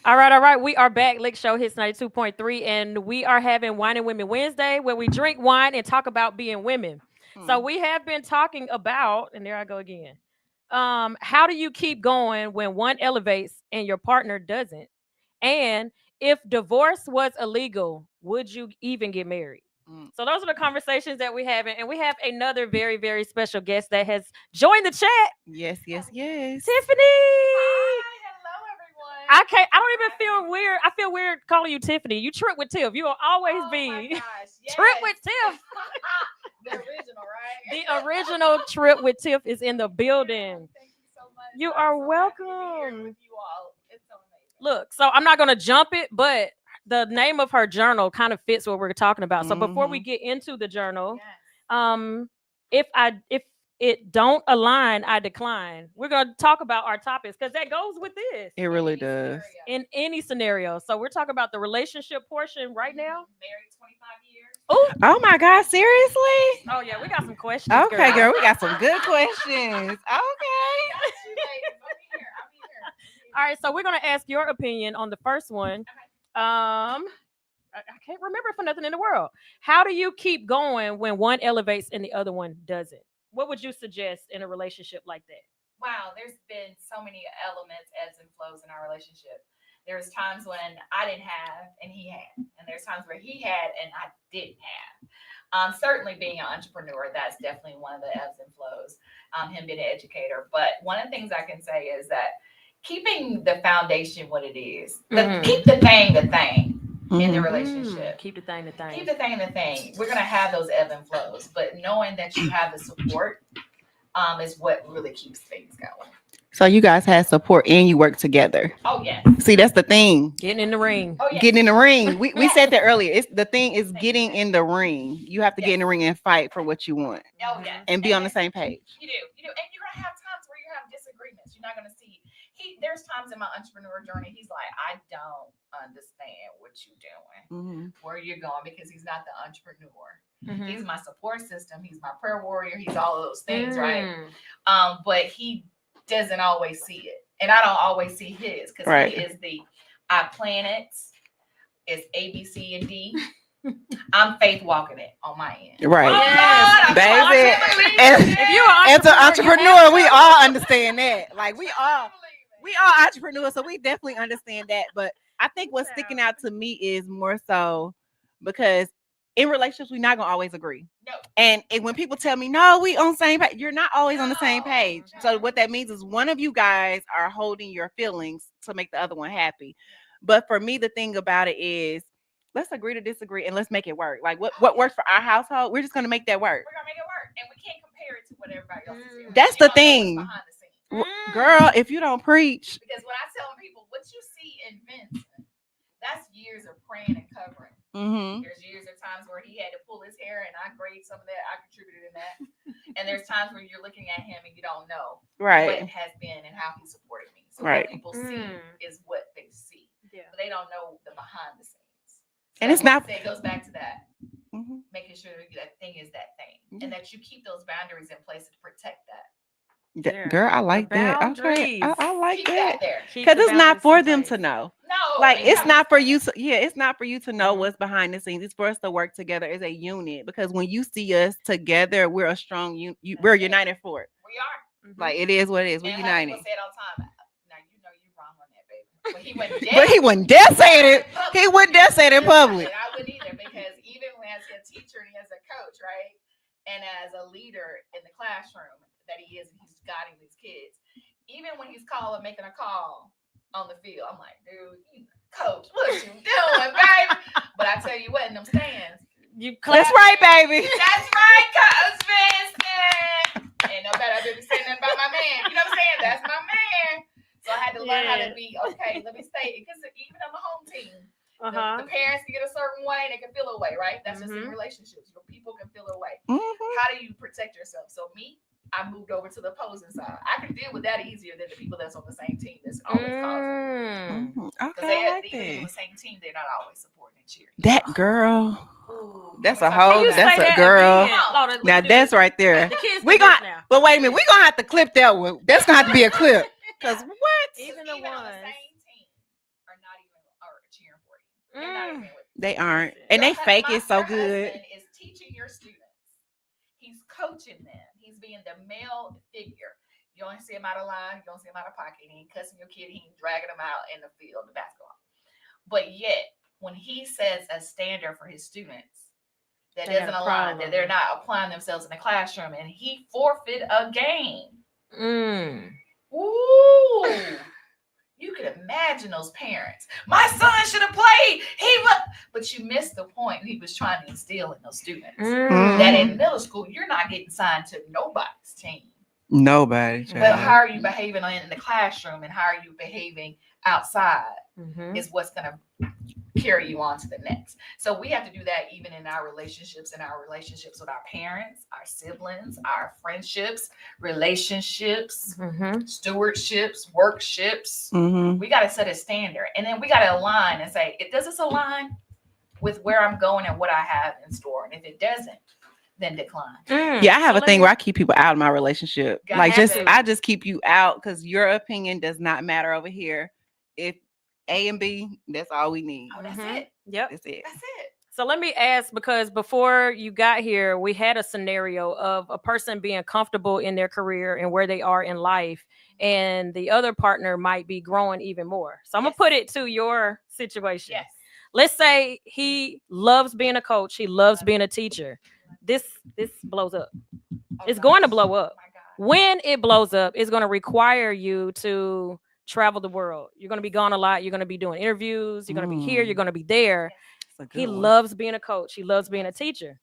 All right. We are back. Lick Show hits 92.3, and we are having Wine and Women Wednesday, where we drink wine and talk about being women. So we have been talking about, and there I go again. How do you keep going when one elevates and your partner doesn't? And if divorce was illegal, would you even get married? So those are the conversations that we have, and we have another very, very special guest that has joined the chat. Yes. Tiffany. Hi, hello everyone. I don't even feel weird. I feel weird calling you Tiffany. You Trip with Tiff. You will always be My gosh, yes. Trip with Tiff. The original, right? The original Trip with Tiff is in the building. Thank you so much. You I'm are so happy to be here welcome. with you all. It's so amazing. Look, so I'm not gonna jump it, but the name of her journal kind of fits what we're talking about. So before we get into the journal, if it don't align, I decline. We're gonna talk about our topics because that goes with this. It really does. In any scenario. So we're talking about the relationship portion right now. Married 25 years. Oh my God, seriously? Oh yeah, we got some questions. Okay, girl, we got some good questions. Okay. All right, so we're gonna ask your opinion on the first one. I can't remember for nothing in the world. How do you keep going when one elevates and the other one doesn't? What would you suggest in a relationship like that? Wow, there's been so many elements, ebbs and flows in our relationship. There's times when I didn't have and he had, and there's times where he had and I didn't have. Certainly being an entrepreneur, that's definitely one of the ebbs and flows. Him being an educator. But one of the things I can say is that keeping the foundation what it is, keep the thing in the relationship. Keep the thing the thing. Keep the thing the thing. We're going to have those ebb and flows, but knowing that you have the support is what really keeps things going. So you guys had support and you work together. Oh, yes. See, that's the thing. Getting in the ring. Oh, yes. Getting in the ring. We said that earlier. It's the thing is getting in the ring. You have to get in the ring and fight for what you want. Oh, yes. And be on the same page. You do. And you're going to have times where you have disagreements. You're not going to see. there's times in my entrepreneur journey, he's like, I don't understand what you're doing, where you're going, because he's not the entrepreneur. He's my support system. He's my prayer warrior. He's all of those things, right? But he doesn't always see it, and I don't always see his, because he is I plan it. It's A, B, C, and D. I'm faith walking it on my end. Right. Oh, baby. If you're an as an entrepreneur, we all understand that. Like we all entrepreneurs, so we definitely understand that. But I think what's sticking out to me is more so because in relationships, we're not gonna always agree. No. And when people tell me, no, we on the same page, you're not always on the same page. So what that means is one of you guys are holding your feelings to make the other one happy. But for me, the thing about it is, let's agree to disagree and let's make it work. Like what works for our household, we're just gonna make that work. We're gonna make it work, and we can't compare it to what everybody else is doing. That's the thing, girl. If you don't preach, because when I tell people what you see in Vincent, that's years of praying and covering. There's years of times where he had to pull his hair, and I grade some of that. I contributed in that. And there's times where you're looking at him and you don't know what it has been and how he supported me. So what people see is what they see, but they don't know the behind the scenes. So and it's not. It goes back to that, making sure that thing is that thing, and that you keep those boundaries in place to protect that. Girl, I like that. Okay, I like keep that because it's not for them to know. No, like it's not for you. It's not for you to know what's behind the scenes. It's for us to work together as a unit. Because when you see us together, we're a strong. We're united for it. We are. Like it is what it is. We're united. People say it all the time. Now you know you're wrong on that, baby. But he wouldn't dare say it. He wouldn't dare say it in public. I wouldn't either, because even as a teacher and as a coach, right, and as a leader in the classroom that he is, and he's guiding these kids. Even when he's making a call on the field, I'm like, dude, coach, what you doing, baby? But I tell you what, in them stands, that's right, baby. That's right, Coach Vincent. Ain't no better than saying nothing about my man. You know what I'm saying? That's my man. So I had to learn how to be okay. Let me say it, because even on the home team, the parents can get a certain way, they can feel a way, right? That's just in relationships. People can feel a way. How do you protect yourself? So I moved over to the opposing side. I can deal with that easier than the people that's on the same team that's always causing. Okay, I like even on the same team, they're not always supporting and cheering. That girl. That's a whole. That's a girl. Now that's right there. We got. But wait a minute. We gonna have to clip that one. That's gonna have to be a clip. Because what? Even the ones on the same team are not even cheering for you. They're not even with you. They aren't, and they fake it so good. Is teaching your students. He's coaching them. He's being the male figure. You don't see him out of line. You don't see him out of pocket. He ain't cussing your kid. He ain't dragging him out in the field, the basketball. But yet, when he sets a standard for his students that doesn't align, that they're not applying themselves in the classroom, and he forfeit a game. Ooh. You could imagine those parents. My son should have played. But you missed the point he was trying to instill in those students. That in middle school, you're not getting signed to nobody's team. Nobody. But how are you behaving in the classroom, and how are you behaving outside is what's going to carry you on to the next. So we have to do that even in our relationships with our parents, our siblings, our friendships, relationships, stewardships, workships. We got to set a standard, and then we got to align and say, does this align with where I'm going and what I have in store? And if it doesn't, then decline. Yeah, I have a thing where I keep people out of my relationship. Like I just keep you out, because your opinion does not matter over here. If A and B, that's all we need. Oh, that's it. Yep. That's it. So let me ask, because before you got here, we had a scenario of a person being comfortable in their career and where they are in life, and the other partner might be growing even more. So I'm going to put it to your situation. Yes. Let's say he loves being a coach. He loves being a teacher. This blows up. It's going to blow up. When it blows up, it's going to require you to travel the world. You're going to be gone a lot. You're going to be doing interviews. You're going to be here. You're going to be there. He loves being a coach. He loves being a teacher.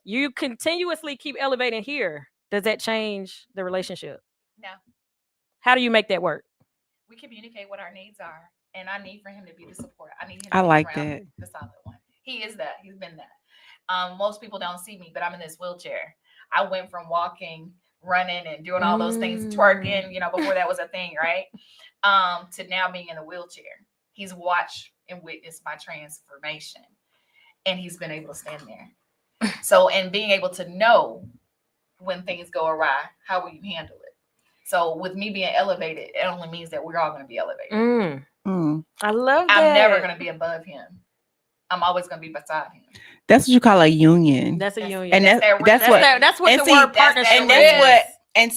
You continuously keep elevating here. Does that change the relationship? No. How do you make that work? We communicate what our needs are, and I need for him to be the support. I need him. I like that. The solid one. He is that. He's been that. Most people don't see me, but I'm in this wheelchair. I went from walking running and doing all those things, twerking, before that was a thing, right? To now being in a wheelchair. He's watched and witnessed my transformation, and he's been able to stand there. So, and being able to know when things go awry, how will you handle it? So, with me being elevated, it only means that we're all going to be elevated. I love that. I'm never going to be above him. I'm always going to be beside him. That's what you call a union. That's a union. And that's what the word partnership and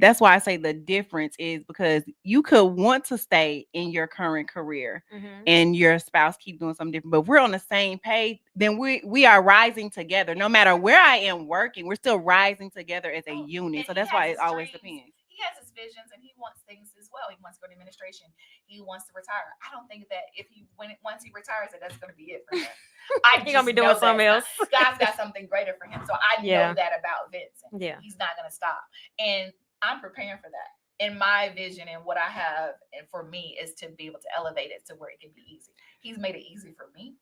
that's why I say the difference is because you could want to stay in your current career and your spouse keep doing something different, but we're on the same page, then we are rising together. No matter where I am working, we're still rising together as a unit. So that's why it always depends. He has his visions and he wants things as well. He wants to go to administration. He wants to retire. I don't think that once he retires, that's going to be it for him. He's gonna be doing something else. God's got something greater for him. So I know that about Vincent. Yeah. He's not gonna stop. And I'm preparing for that. And my vision and what I have and for me is to be able to elevate it to where it can be easy. He's made it easy for me.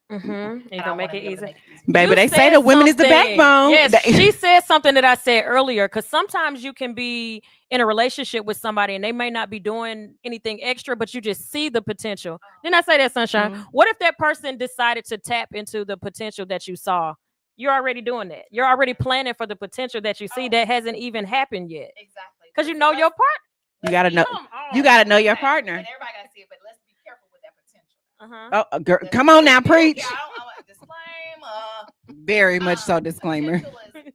He's gonna make it easy. Baby, they say the women is the backbone. Yes, she said something that I said earlier, because sometimes you can be in a relationship with somebody and they may not be doing anything extra, but you just see the potential. Didn't I say that, Sunshine? What if that person decided to tap into the potential that you saw? You're already doing that. You're already planning for the potential that you see that hasn't even happened yet. Exactly. Because you know your part. You gotta know. You gotta know your partner. And everybody gotta see it, but let's be careful with that potential. Oh, girl, come on now, preach. Yeah, I want a disclaimer. Very much so, disclaimer. He's playing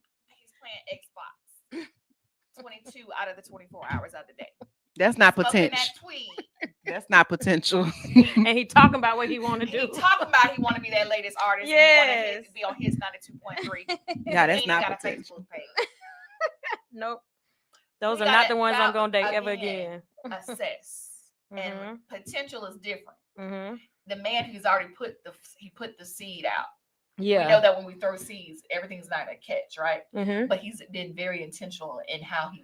Xbox 22 out of the 24 hours of the day. That's not potential. That's not potential. And he talking about what he want to do. He talking about he want to be that latest artist. Yes. He want to be on his 92.3. Yeah, that's not got potential. a Facebook page. Nope. Those are not the ones I'm gonna date ever again. Assess. And potential is different. Mm-hmm. The man who's already put the seed out. Yeah. We know that when we throw seeds, everything's not gonna catch, right? Mm-hmm. But he's been very intentional in how he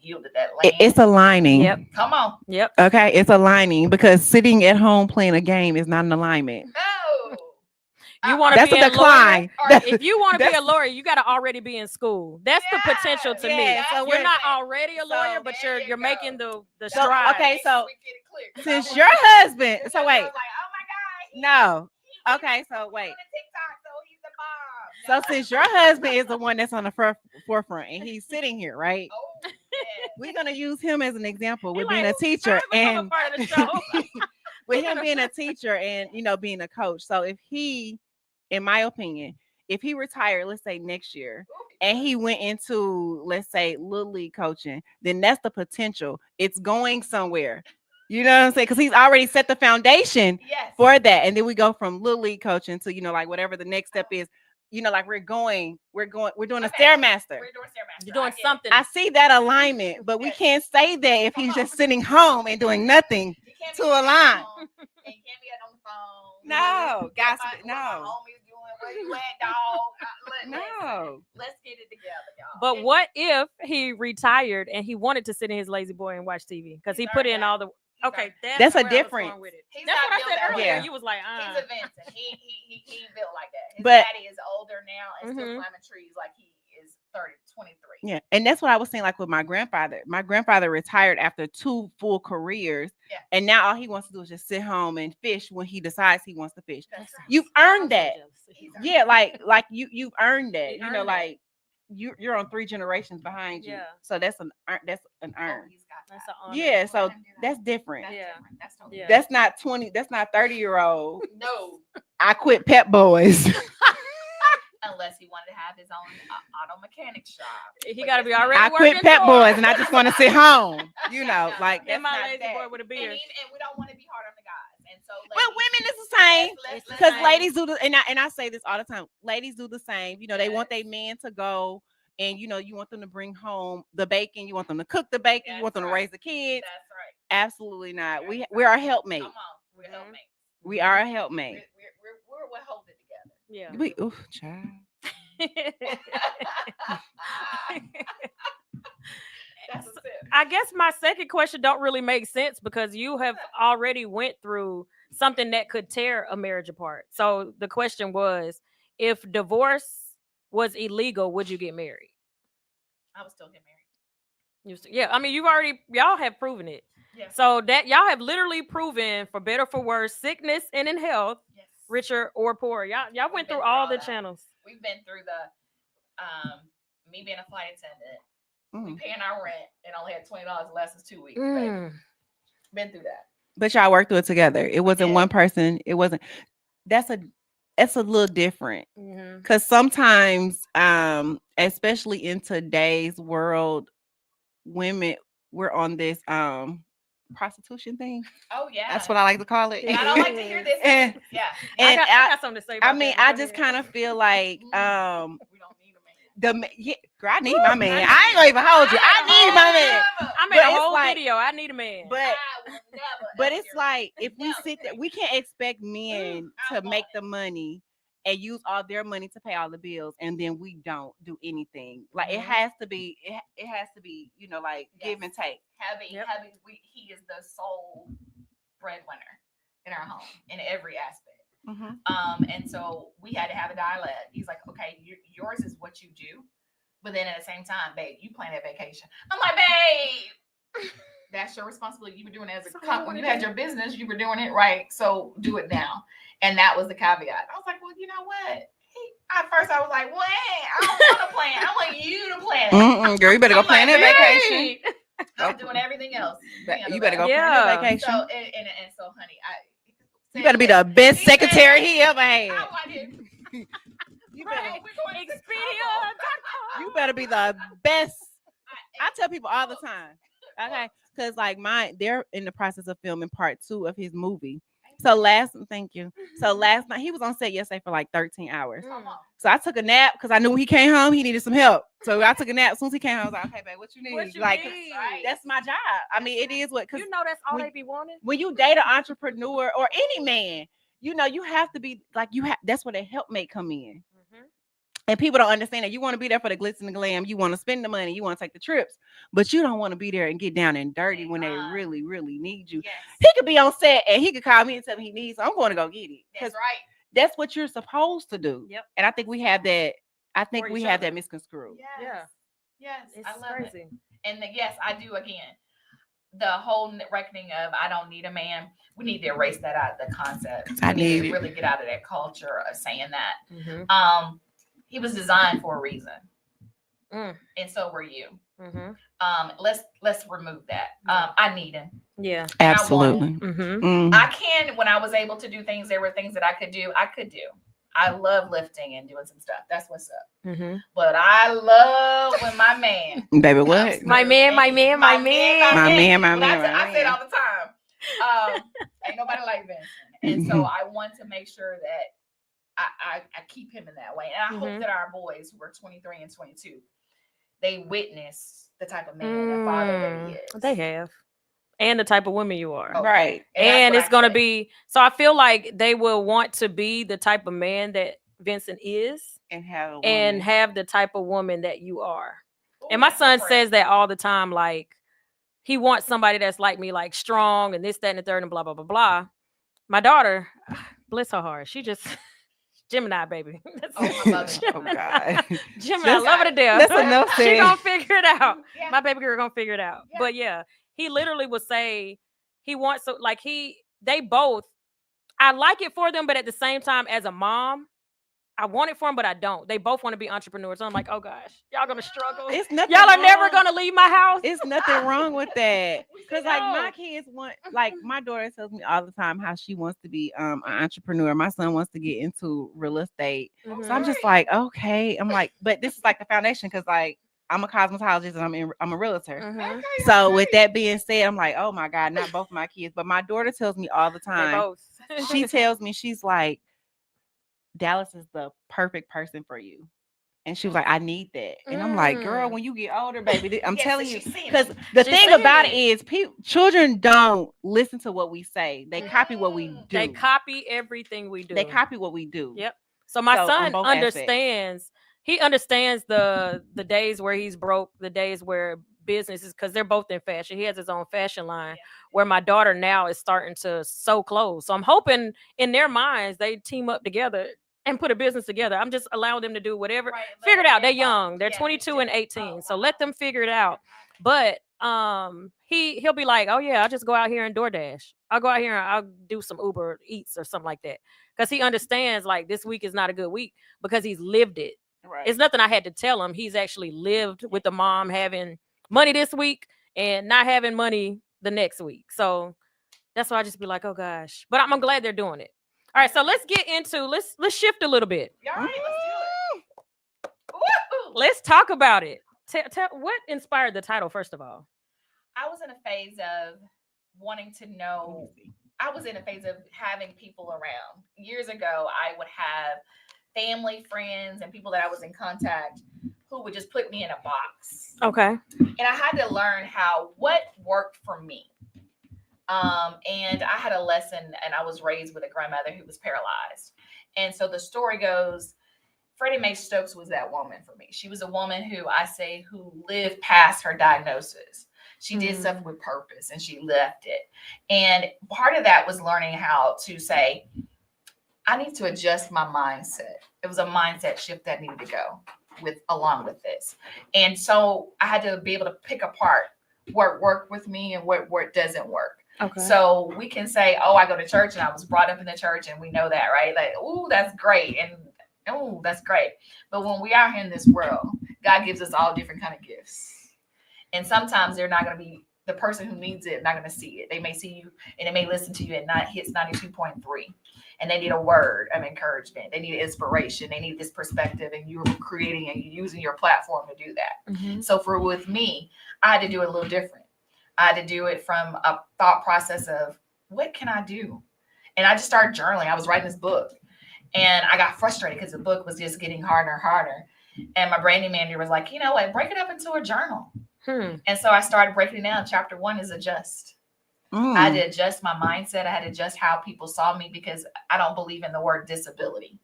yielded that land. It's aligning. Yep. Come on. Yep. Okay, it's aligning because sitting at home playing a game is not an alignment. No. You want to That's be a decline. If you want to be a lawyer, you got to already be in school. That's the potential to me. So you're not already a lawyer, but you're making the stride. Okay, so since your husband, so wait, like, oh my God. No. Okay, so wait. TikTok, so he's the bomb. So since your husband is the one that's on the forefront and he's sitting here, right? Oh, yeah. We're gonna use him as an example with He being like, a teacher and part of the show. with him being a teacher and being a coach. So if he, in my opinion, if he retired, let's say next year, and he went into, let's say, Little League coaching, then that's the potential. It's going somewhere. You know what I'm saying? Because he's already set the foundation for that. And then we go from Little League coaching to, like whatever the next step is. Like we're doing a Stairmaster. We're doing Stairmaster. You're doing something. I see that alignment, but we can't say that if he's just sitting home and doing nothing to align. And you can't be on the phone. No, guys, no. Homies doing what you at, dog. No. Let's get it together, y'all. But what if he retired and he wanted to sit in his lazy boy and watch TV? Because he put in all the. Okay, that's a difference. That's what I said earlier. Yeah. You was like, he's a Vincent. He built like that. His But daddy is older now and still climbing trees like he is 23. Yeah, and that's what I was saying. Like with my grandfather. My grandfather retired after 2 full careers, and now all he wants to do is just sit home and fish when he decides he wants to fish. That's right. You've earned that. Yeah, like you've earned that. Like you're on 3 generations behind you. Yeah. So that's an earn. That's an honor. Yeah, so that's different. That's totally That's not 20. That's not 30-year-old. No. I quit Pep Boys. Unless he wanted to have his own auto mechanic shop. He got to be already. I quit Pep Boys and I just want to sit home. Like that's my lazy boy with a beard. And we don't want to be hard on the guys. And so, well, women is the same because ladies do the and I say this all the time. Ladies do the same. They want their men to go. And you want them to bring home the bacon. You want them to cook the bacon. You want them to raise the kids. That's right. Absolutely not. We are a helpmate. Come on, we're helpmates. We are a helpmate. We're what hold it together. Yeah. We child. I guess my second question don't really make sense because you have already went through something that could tear a marriage apart. So the question was, if divorce was illegal, would you get married? I would still get married. Yeah, I mean, y'all have proven it. Yeah. So that y'all have literally proven, for better for worse, sickness and in health, Yes. richer or poor. Y'all We've went been through all the that. channels. We've been through me being a flight attendant, we paying our rent and only had $20 less as 2 weeks. Baby. Been through that. But y'all worked through it together. It wasn't one person. It wasn't. That's a little different. Because sometimes, especially in today's world, women, we're on this prostitution thing. Oh yeah, that's what I like to call it. I don't like to hear this. And I got something to say about that. I just kind of feel like we don't need a man. Girl, I need my man. I ain't gonna even hold you. I need my man. I made a whole video. I need a man. But it's like, if we sit there, we can't expect men to make the money and use all their money to pay all the bills, and then we don't do anything. Like it has to be, like give and take. He is the sole breadwinner in our home in every aspect. And so we had to have a dialogue. He's like, okay, yours is what you do, but then at the same time, babe, you plan that vacation. I'm like, babe, that's your responsibility. You were doing it as when you had your business, you were doing it right. So do it now. And that was the caveat. I was like, well, you know what? At first, I was like, well, I don't want to plan. I want you to plan it. Girl, you better go plan that vacation. I'm doing everything else. You better go plan that vacation. So, and so, honey, you better be the best secretary he ever had. You better You better be the best. I tell people all the time. Okay, because like they're in the process of filming part 2 of his movie. Thank you. So last night he was on set yesterday for like 13 hours. So I took a nap because I knew when he came home he needed some help. So I took a nap. As soon as he came home, I was like, okay, babe, what you need? That's my job. I mean, it is what, because that's all they be wanting. When you date an entrepreneur or any man, you have to be like, that's where the helpmate come in. And people don't understand that. You want to be there for the glitz and the glam. You want to spend the money. You want to take the trips. But you don't want to be there and get down and dirty when they really, really need you. Yes. He could be on set and he could call me and tell me he needs, so I'm going to go get it. That's right. That's what you're supposed to do. Yep. And I think we have that. I think we have that misconstrued. Yes. Yeah. Yes. It's I love crazy. It. And yes, I do again. The whole reckoning of I don't need a man. We need to erase that out of the concept. We need to really get out of that culture of saying that. He was designed for a reason, and so were you. Let's remove that. I need him. Yeah, absolutely. I can. When I was able to do things, there were things that I could do. I love lifting and doing some stuff. That's what's up. But I love when my man, baby, what? My man. I say it all the time. Ain't nobody like Vincent, and so I want to make sure that I keep him in that way. And I hope that our boys who are 23 and 22, they witness the type of man and father that he is. They have. And the type of woman you are. Right. And it's going to be, so I feel like they will want to be the type of man that Vincent is. And have the type of woman that you are. Ooh, and my son says that all the time. Like, he wants somebody that's like me, like strong and this, that, and the third and blah, blah, blah, blah. My daughter, bless her heart, she just... Gemini, baby. I love it. Oh, God. Gemini, I love her to death. That's enough. She gonna figure it out. Yeah. My baby girl gonna figure it out. Yeah. But yeah, he literally would say he wants to, like, they both, I like it for them, but at the same time, as a mom, I want it for them, but I don't. They both want to be entrepreneurs. So I'm like, oh gosh, y'all gonna struggle. It's nothing. Y'all are wrong. never gonna leave my house. It's nothing wrong with that. Because like my kids want, like my daughter tells me all the time how she wants to be an entrepreneur. My son wants to get into real estate. So I'm just like, okay. I'm like, but this is like the foundation because like I'm a cosmetologist and I'm a realtor. So with that being said, I'm like, oh my God, not both of my kids, but my daughter tells me all the time. Both. She tells me, she's like, Dallas is the perfect person for you. And she was like, I need that. And I'm like, girl, when you get older, baby, I'm telling you. Because the thing about it is children don't listen to what we say. They copy what we do. They copy everything we do. They copy what we do. Yep. So my son understands. Aspects. He understands the days where he's broke, the days where businesses, because they're both in fashion. He has his own fashion line where my daughter now is starting to sew clothes. So I'm hoping in their minds, they team up together and put a business together. I'm just allowing them to do whatever. Figure it out. They're young. They're 22 and 18. So let them figure it out. But he'll be like, oh yeah, I'll just go out here and DoorDash. I'll go out here and I'll do some Uber Eats or something like that. Because he understands like this week is not a good week because he's lived it. Right. It's nothing I had to tell him. He's actually lived with the mom having money this week and not having money the next week. So that's why I just be like, oh gosh. But I'm glad they're doing it. All right, so let's get into let's shift a little bit. All right, let's do it. Woo! Let's talk about it. Tell what inspired the title first of all. I was in a phase of wanting to know. I was in a phase of having people around. Years ago, I would have family, friends, and people that I was in contact who would just put me in a box. Okay. And I had to learn what worked for me. And I had a lesson, and I was raised with a grandmother who was paralyzed. And so the story goes, Freddie Mae Stokes was that woman for me. She was a woman who lived past her diagnosis. She did stuff with purpose and she left it. And part of that was learning how to say, I need to adjust my mindset. It was a mindset shift that needed to go along with this. And so I had to be able to pick apart what worked with me and what doesn't work. Okay. So we can say, oh, I go to church and I was brought up in the church and we know that, right? Like, oh, that's great. And oh, that's great. But when we are here in this world, God gives us all different kind of gifts. And sometimes they're not going to be the person who needs it, not going to see it. They may see you and they may listen to you and hits 92.3. And they need a word of encouragement. They need inspiration. They need this perspective. And you're creating and you're using your platform to do that. Mm-hmm. So with me, I had to do it a little different. I had to do it from a thought process of what can I do? And I just started journaling. I was writing this book and I got frustrated because the book was just getting harder and harder. And my branding manager was like, you know what, break it up into a journal. And so I started breaking it down. Chapter 1 is adjust. I had to adjust my mindset. I had to adjust how people saw me because I don't believe in the word disability.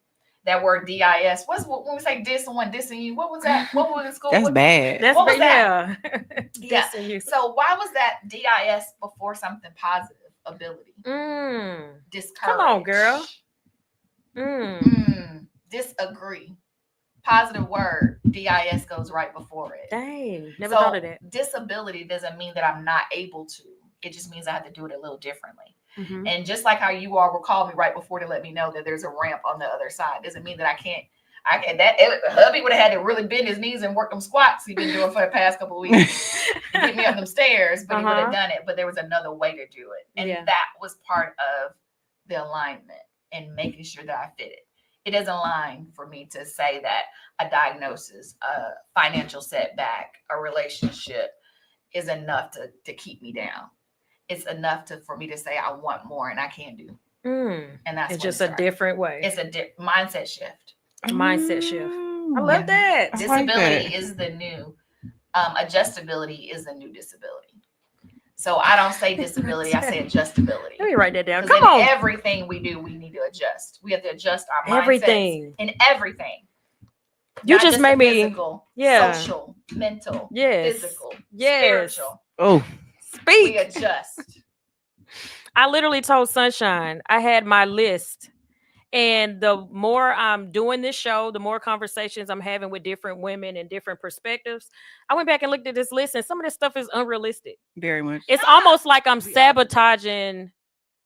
That word DIS. When we say dis someone dissing you? What was that? What was in school? That's bad. What was that? Yeah. Yeah. So why was that DIS before something positive? Ability. Discourage. Come on, girl. Disagree. Positive word. DIS goes right before it. Dang. Never thought of that. Disability doesn't mean that I'm not able to. It just means I have to do it a little differently. Mm-hmm. And just like how you all will call me right before to let me know that there's a ramp on the other side, doesn't mean that I can't. Hubby would have had to really bend his knees and work them squats he's been doing for the past couple of weeks to get me up them stairs, but he would have done it. But there was another way to do it. And that was part of the alignment and making sure that I fit it. It doesn't align for me to say that a diagnosis, a financial setback, a relationship is enough to keep me down. It's enough for me to say I want more and I can do. And that's it's just a different way. It's a mindset shift. Mindset shift. I love that. Disability is the new adjustability is the new disability. So I don't say disability, I say adjustability. Let me write that down. Come on. Everything we do, we need to adjust. We have to adjust our mindsets in everything. You just made me physical, social, mental, physical, spiritual. Oh, speak. We adjust. I literally told Sunshine I had my list. And the more I'm doing this show, the more conversations I'm having with different women and different perspectives. I went back and looked at this list, and some of this stuff is unrealistic. Very much. It's almost like I'm sabotaging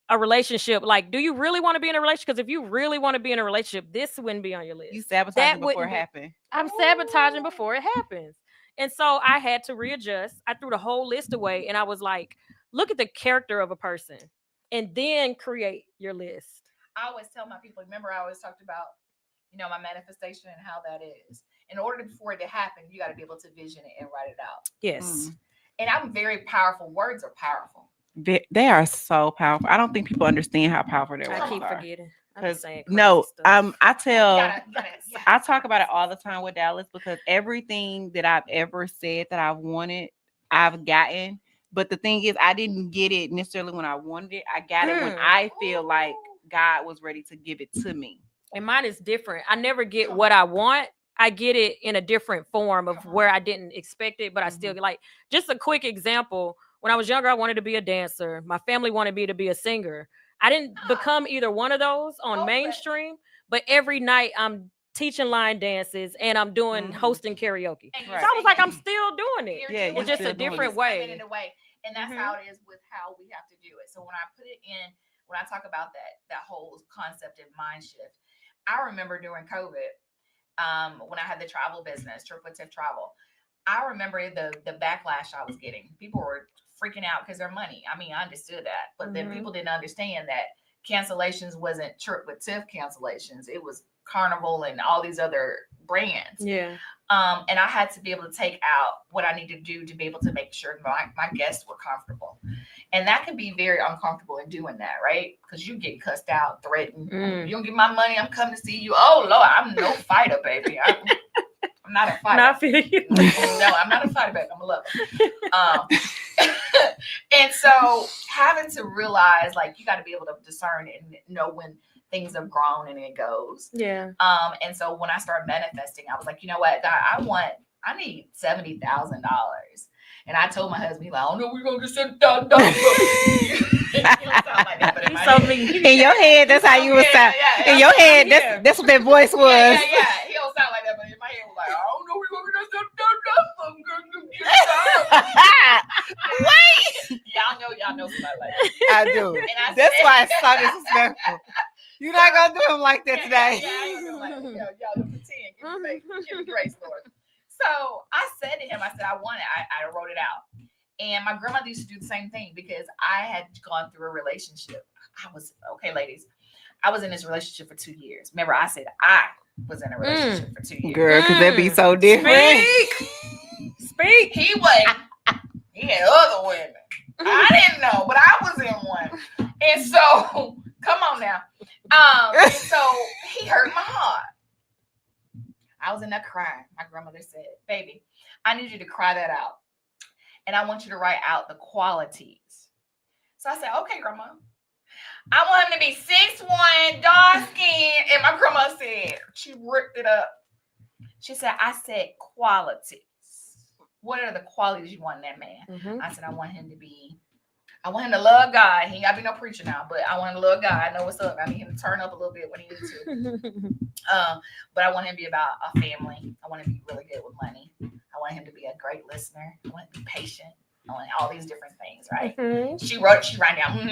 a relationship. Like, do you really want to be in a relationship? Because if you really want to be in a relationship, this wouldn't be on your list. You sabotaging before it happens. I'm sabotaging before it happens. And so I had to readjust. I threw the whole list away, and I was like, look at the character of a person, and then create your list. I always tell my people, remember I always talked about, my manifestation and how that is. In order for it to happen, you got to be able to vision it and write it out. Yes. And I'm very powerful. Words are powerful. They are so powerful. I don't think people understand how powerful their words are. I keep forgetting. I talk about it all the time with Dallas because everything that I've ever said that I've wanted, I've gotten. But the thing is, I didn't get it necessarily when I wanted it. I got it when I feel like God was ready to give it to me. And mine is different. I never get what I want. I get it in a different form of where I didn't expect it, but I still like. Just a quick example. When I was younger, I wanted to be a dancer. My family wanted me to be a singer. I didn't become either one of those on mainstream, but every night I'm teaching line dances and I'm doing hosting karaoke. And So I was like, I'm still doing it. You're doing It's just it. a different It's coming way. in a way. And that's how it is with how we have to do it. So when I put it in, when I talk about that whole concept of mind shift, I remember during COVID, when I had the travel business, Trip with Tiff Travel, I remember the backlash I was getting. People were freaking out because their money. I mean, I understood that, but then people didn't understand that cancellations wasn't Trip with Tiff cancellations. It was Carnival and all these other brands. Yeah. And I had to be able to take out what I need to do to be able to make sure my guests were comfortable. And that can be very uncomfortable in doing that, right? Because you get cussed out, threatened. You don't get my money, I'm coming to see you. Oh, Lord, I'm no fighter, baby. I'm not a fighter. Not for you. No, I'm not a fighter, baby. I'm a lover. And so having to realize, like, you got to be able to discern and know when things have grown and it goes. Yeah. And so when I started manifesting, I was like, you know what, God, I need $70,000. And I told my husband, he's like, I don't know, we're gonna get $70,000. He don't sound like that, but in my head, in your head, that's how you would sound. In your head, that's what that voice was. Yeah. He don't sound like that, but in my head, was like, I don't know, we're gonna get $70,000. Wait. Y'all know somebody like that. I do. That's why it's so disrespectful. You're not gonna do him like that today. Yeah, I ain't gonna like that. Y'all pretend. Give me grace, Lord. So I said to him, I said, I want it. I wrote it out. And my grandmother used to do the same thing because I had gone through a relationship. Ladies, I was in this relationship for 2 years. Remember, I said I was in a relationship for 2 years. Girl, because that'd be so different. Speak. He had other women. I didn't know, but I was in one. And so, come on now. And so he hurt my heart. I was in there crying. My grandmother said, baby, I need you to cry that out. And I want you to write out the qualities. So I said, okay, Grandma. I want him to be 6'1", dark skin. And my grandma said, she ripped it up. She said, I said qualities. What are the qualities you want in that man? I said, I want him to love God. He ain't got to be no preacher now, but I want him to love God. I know what's up. I need him to turn up a little bit when he needs to. But I want him to be about a family. I want him to be really good with money. I want him to be a great listener. I want him to be patient. I want all these different things, right? She wrote down,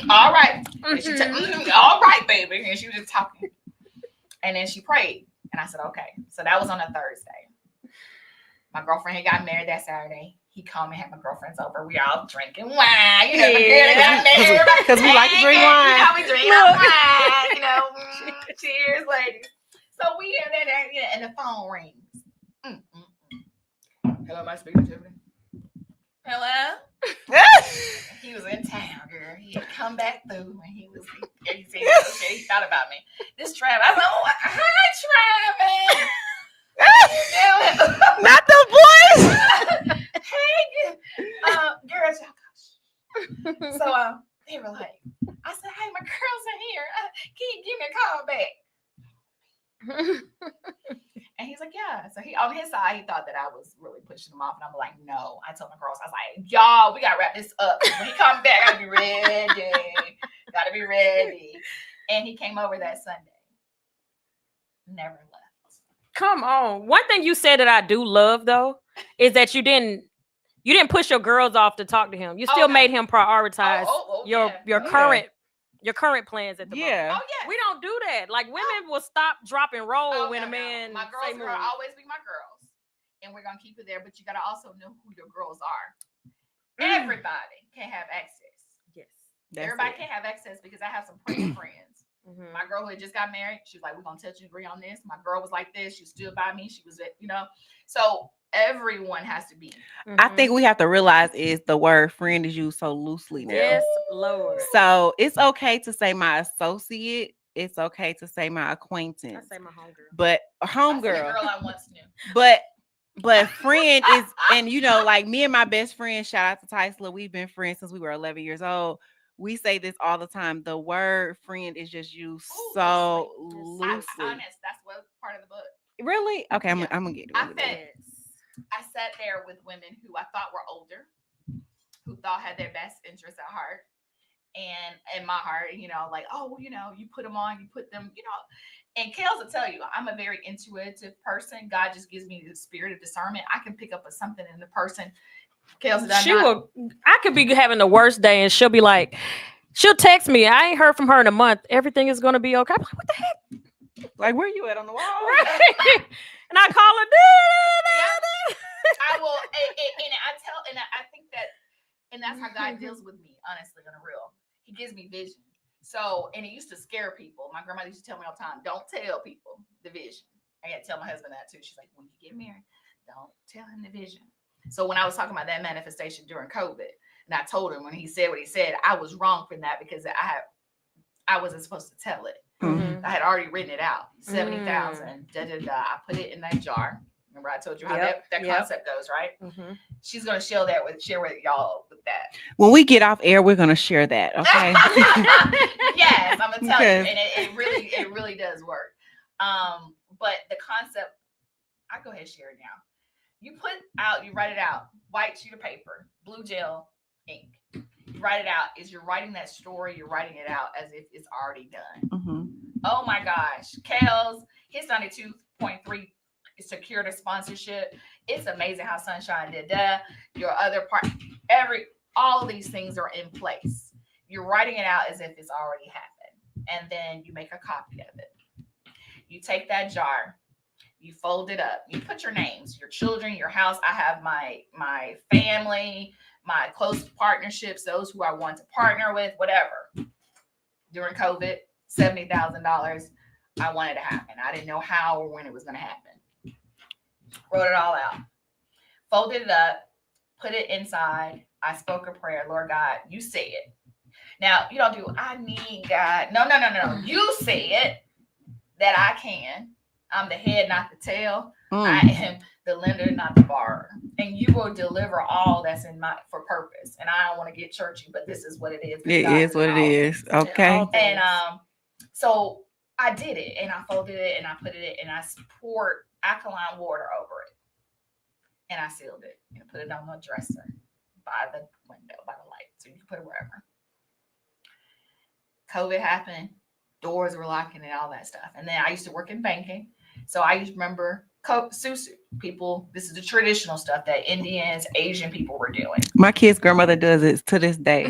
all right. And she said, all right, baby. And she was just talking. And then she prayed. And I said, okay. So that was on a Thursday. My girlfriend had got married that Saturday. He called me, had my girlfriends over. We all drinking wine. You know, because we like to drink wine. You know, we drink wine. You know, cheers, ladies. So we had that, and the phone rings. Hello, am I speaking to Tiffany? Hello? He was in town, girl. He had come back through, and he said, okay, he thought about me. This Travis. I said, oh, hi, Travis. Not the boys. Hey, girls, so they were like, I said, hey, my girls are here. Can you give me a call back? And he's like, yeah. So he, on his side, he thought that I was really pushing him off, and I'm like, no. I told my girls, I was like, y'all, we gotta wrap this up. When he comes back, I gotta be ready. Gotta be ready. And he came over that Sunday. Never left. Come on. One thing you said that I do love though is that you didn't push your girls off to talk to him. You still made him prioritize your current plans at the moment. Oh yeah. We don't do that. Like women will stop, drop, and roll when a man. My girls are gonna always be my girls, and we're gonna keep it there. But you gotta also know who your girls are. Everybody can have access. Yes. Everybody can have access because I have some praying friends. My girl who had just got married, she was like, we're going to touch and agree on this. My girl was like this. She stood by me. She was, so everyone has to be. I think we have to realize is the word friend is used so loosely now. Yes, Lord. So it's okay to say my associate. It's okay to say my acquaintance. I say my homegirl. But homegirl. Girl I once knew. But friend is, and like me and my best friend, shout out to Tysla. We've been friends since we were 11 years old. We say this all the time. The word friend is just used so loosely. Honest, that's what part of the book. Really? Okay, I'm gonna get it. I sat there with women who I thought were older, who thought had their best interests at heart, And in my heart, like, oh, you put them on, you put them, and KELZ will tell you, I'm a very intuitive person. God just gives me the spirit of discernment. I can pick up something in the person. KELZ, I could be having the worst day and she'll be like, she'll text me. I ain't heard from her in a month. Everything is going to be okay. I'm like, what the heck? Like, where you at on the wall? Right. And I call her. I will, and I think that, and that's how God deals with me, honestly, on a real. He gives me vision. So, and it used to scare people. My grandmother used to tell me all the time, don't tell people the vision. I had to tell my husband that too. She's like, when you get married, don't tell him the vision. So when I was talking about that manifestation during COVID, and I told him when he said what he said, I was wrong for that because I wasn't supposed to tell it. I had already written it out. 70,000. I put it in that jar. Remember, I told you how that concept goes, right? She's gonna share with y'all with that. When we get off air, we're gonna share that. Okay. Yes, I'm gonna tell you, and it really does work. But the concept, I go ahead and share it now. You write it out, white sheet of paper, blue gel ink. You write it out. As you're writing that story, you're writing it out as if it's already done. Oh my gosh, KELZ, his 92.3 secured a sponsorship. It's amazing how Sunshine did that. Your other part, all of these things are in place. You're writing it out as if it's already happened, and then you make a copy of it. You take that jar, you fold it up, you put your names, your children, your house. I have my family, my close partnerships, those who I want to partner with, whatever. During COVID, $70,000, I wanted to happen. I didn't know how or when it was going to happen. Wrote it all out, folded it up, put it inside. I spoke a prayer. Lord God, you say it. Now, you don't do, I need God. No. You say it that I can. I'm the head, not the tail. I am the lender, not the borrower. And you will deliver all that's in for purpose. And I don't want to get churchy, but this is what it is. It is what it is. Okay. And so I did it, and I folded it, and I put it in, and I poured alkaline water over it. And I sealed it and put it on the dresser by the window, by the light. So you can put it wherever. COVID happened. Doors were locking and all that stuff. And then I used to work in banking. So I used to remember susu people. This is the traditional stuff that Indians, Asian people were doing. My kid's grandmother does it to this day.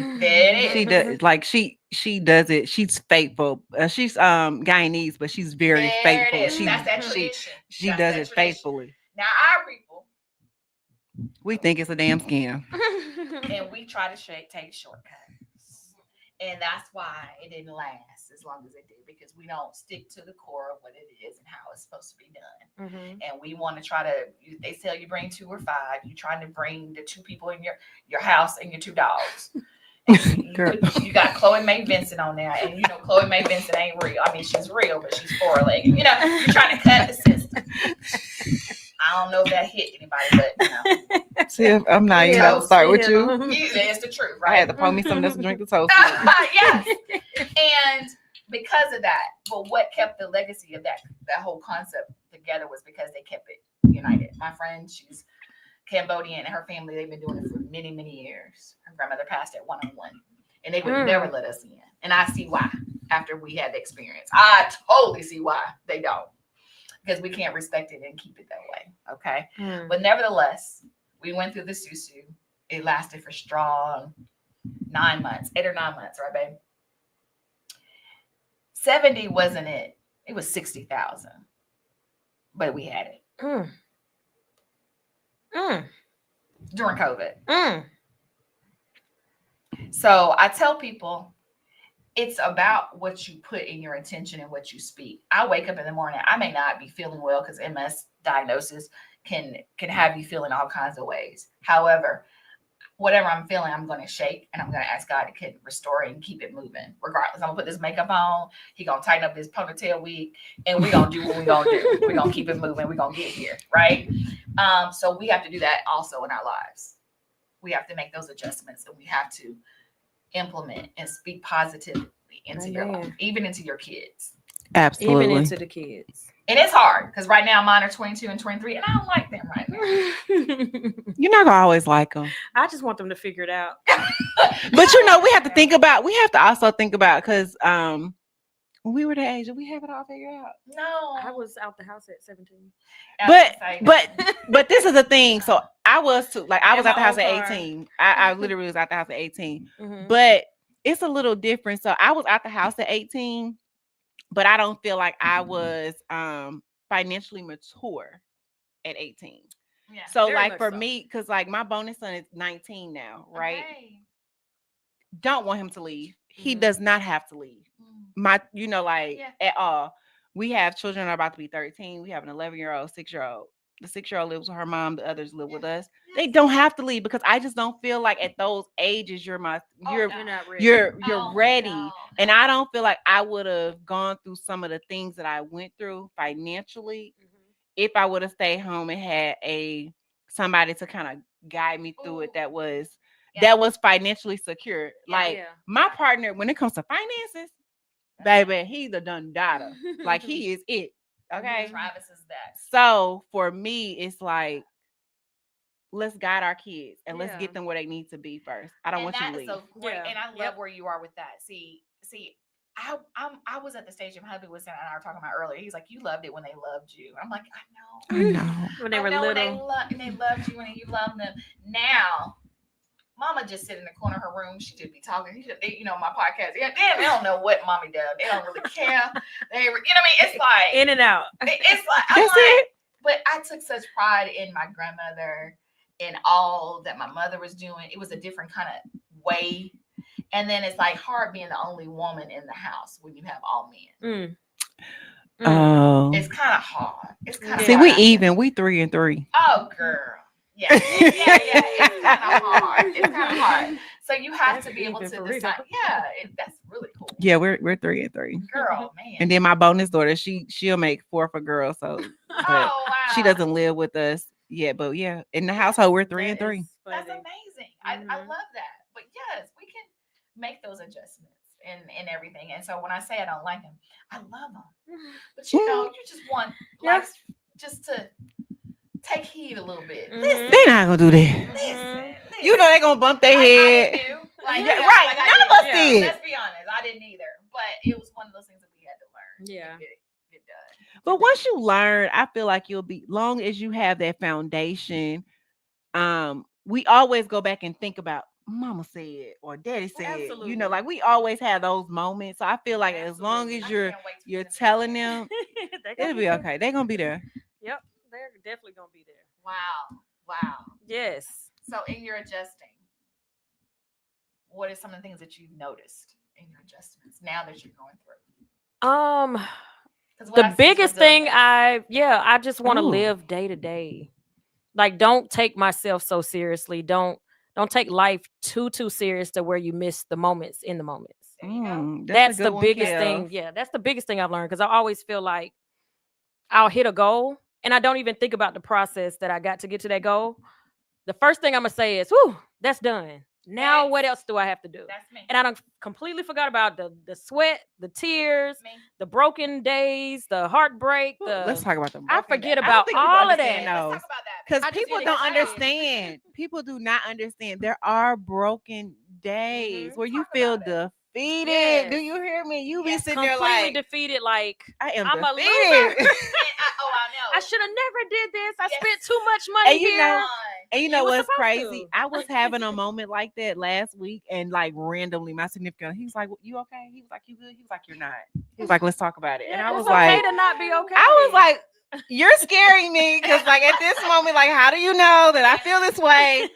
She does, like she does it. She's faithful. She's Guyanese, but she's very faithful. That's that tradition. She does it faithfully. Now our people, we think it's a damn scam. And we try to take shortcuts. And that's why it didn't last as long as it did, because we don't stick to the core of what it is and how it's supposed to be done. And we want to try to, they tell you bring 2 or 5. You're trying to bring the 2 people in your house and your 2 dogs. You got Chloe Mae Vincent on there, and Chloe Mae Vincent ain't real. I mean, she's real, but she's 4-legged. You're trying to cut the system. I don't know if that hit anybody, but See, I'm not even about to start with you. It's the truth, right? I had to pour me some of this and drink the toast. Yes. And because of that, but what kept the legacy of that whole concept together was because they kept it united. My friend, she's Cambodian, and her family, they've been doing it for many, many years. Her grandmother passed at 101, and they would never let us in. And I see why after we had the experience. I totally see why they don't. Because we can't respect it and keep it that way. Okay. But nevertheless, we went through the susu. It lasted for strong 9 months, 8 or 9 months, right, babe? 70 wasn't it. It was 60,000. But we had it. During COVID. So I tell people, it's about what you put in your intention and what you speak. I wake up in the morning. I may not be feeling well because MS diagnosis can have you feeling all kinds of ways. However, whatever I'm feeling, I'm going to shake, and I'm going to ask God to restore it and keep it moving. Regardless, I'm going to put this makeup on. He going to tighten up his ponytail wig, and we're going to do what we're going to do. We're going to keep it moving. We're going to get here, right? So we have to do that also in our lives. We have to make those adjustments, and we have to implement and speak positively into your life, even into your kids. Absolutely. Even into the kids. And it's hard because right now mine are 22 and 23, and I don't like them right now. You're not gonna always like them. I just want them to figure it out. But we have to think about. We have to also think about because when we were that age, did we have it all figured out? No, I was out the house at 17. But this is the thing. So I was too. Like I was at the house at 18. I literally was at the house at 18. Mhm. But it's a little different. So I was at the house at 18, but I don't feel like I was financially mature at 18. Yeah, so very like much for so. me, because like my bonus son is 19 now, right? Okay. Don't want him to leave. He Mhm. does not have to leave. My, Yeah. at all. We have children that are about to be 13. We have an 11-year-old, 6-year-old. The 6-year-old lives with her mom. The others live with us. They don't have to leave because I just don't feel like at those ages you're no. not ready. you're Oh, ready. no, And no. I don't feel like I would have gone through some of the things that I went through financially if I would have stayed home and had somebody to kind of guide me through it that was financially secure. Like my partner, when it comes to finances, baby, he's a done data. Like he is it. Okay. Travis is that. So for me, it's like, let's guide our kids and let's get them where they need to be first. I don't want you to leave. So great, Yeah. and I love where you are with that. See, I was at the stage my husband was saying, and I were talking about earlier. He's like, you loved it when they loved you. I'm like, I know. When they were know little. and they loved you and you loved them. Now, Mama just sit in the corner of her room. She just be talking. My podcast. Yeah, damn, they don't know what Mommy does. They don't really care. You know what I mean? It's like In and out. It's like That's it. But I took such pride in my grandmother and all that my mother was doing. It was a different kind of way. And then it's like hard being the only woman in the house when you have all men. Oh, It's kind of hard. It's kind of see, hard. we even. We 3 and 3. Oh, girl. Yeah. It's kind of hard. It's kind of hard. So you have to be able to decide. Yeah, that's really cool. Yeah, we're 3 and 3. Girl, man. And then my bonus daughter, she'll make 4 for girls. So but wow. she doesn't live with us yet. But yeah, in the household we're 3 and 3. That's amazing. I love that. But yes, we can make those adjustments and everything. And so when I say I don't like them, I love them. But you just want life just to take heed a little bit. Listen, They're not gonna do that. listen. You know they're gonna bump their head. I do. Right. None of us did. Let's be honest. I didn't either. But it was one of those things that we had to learn. Yeah. Get done. But once you learn, I feel like you'll be, long as you have that foundation, we always go back and think about Mama said or Daddy said. Absolutely. Like we always have those moments. So I feel like as long as you're telling them, it'll be okay. They're gonna be there. Yep, they're definitely gonna be there. Wow. Yes. So in your adjusting, what are some of the things that you've noticed in your adjustments now that you're going through? The biggest thing I just want to live day to day. Like, don't take myself so seriously. Don't take life too serious to where you miss the moments in the moments. That's the biggest thing. Yeah, that's the biggest thing I've learned, because I always feel like I'll hit a goal and I don't even think about the process that I got to get to that goal. The first thing I'm gonna say is, "Whew, that's done. Now what else do I have to do?" That's me. And I don't completely forgot about the sweat, the tears, the broken days, the heartbreak. Let's talk about them. I forget about all of that. Let's talk about that. Because people don't understand. People do not understand. There are broken days where you feel defeated. Yes. Do you hear me? You be sitting there completely like defeated. Like, I am I'm defeated. a loser. I know. I should have never did this. I spent too much money here. And you know was what's supposed crazy? to. I was having a moment like that last week, and like randomly, my significant other, he was like, "You okay?" He was like, "You good?" He was like, "You're not." He was like, "Let's talk about it." And I was It's like, okay to not be okay. I was like, "You're scaring me," because like at this moment, like, how do you know that I feel this way?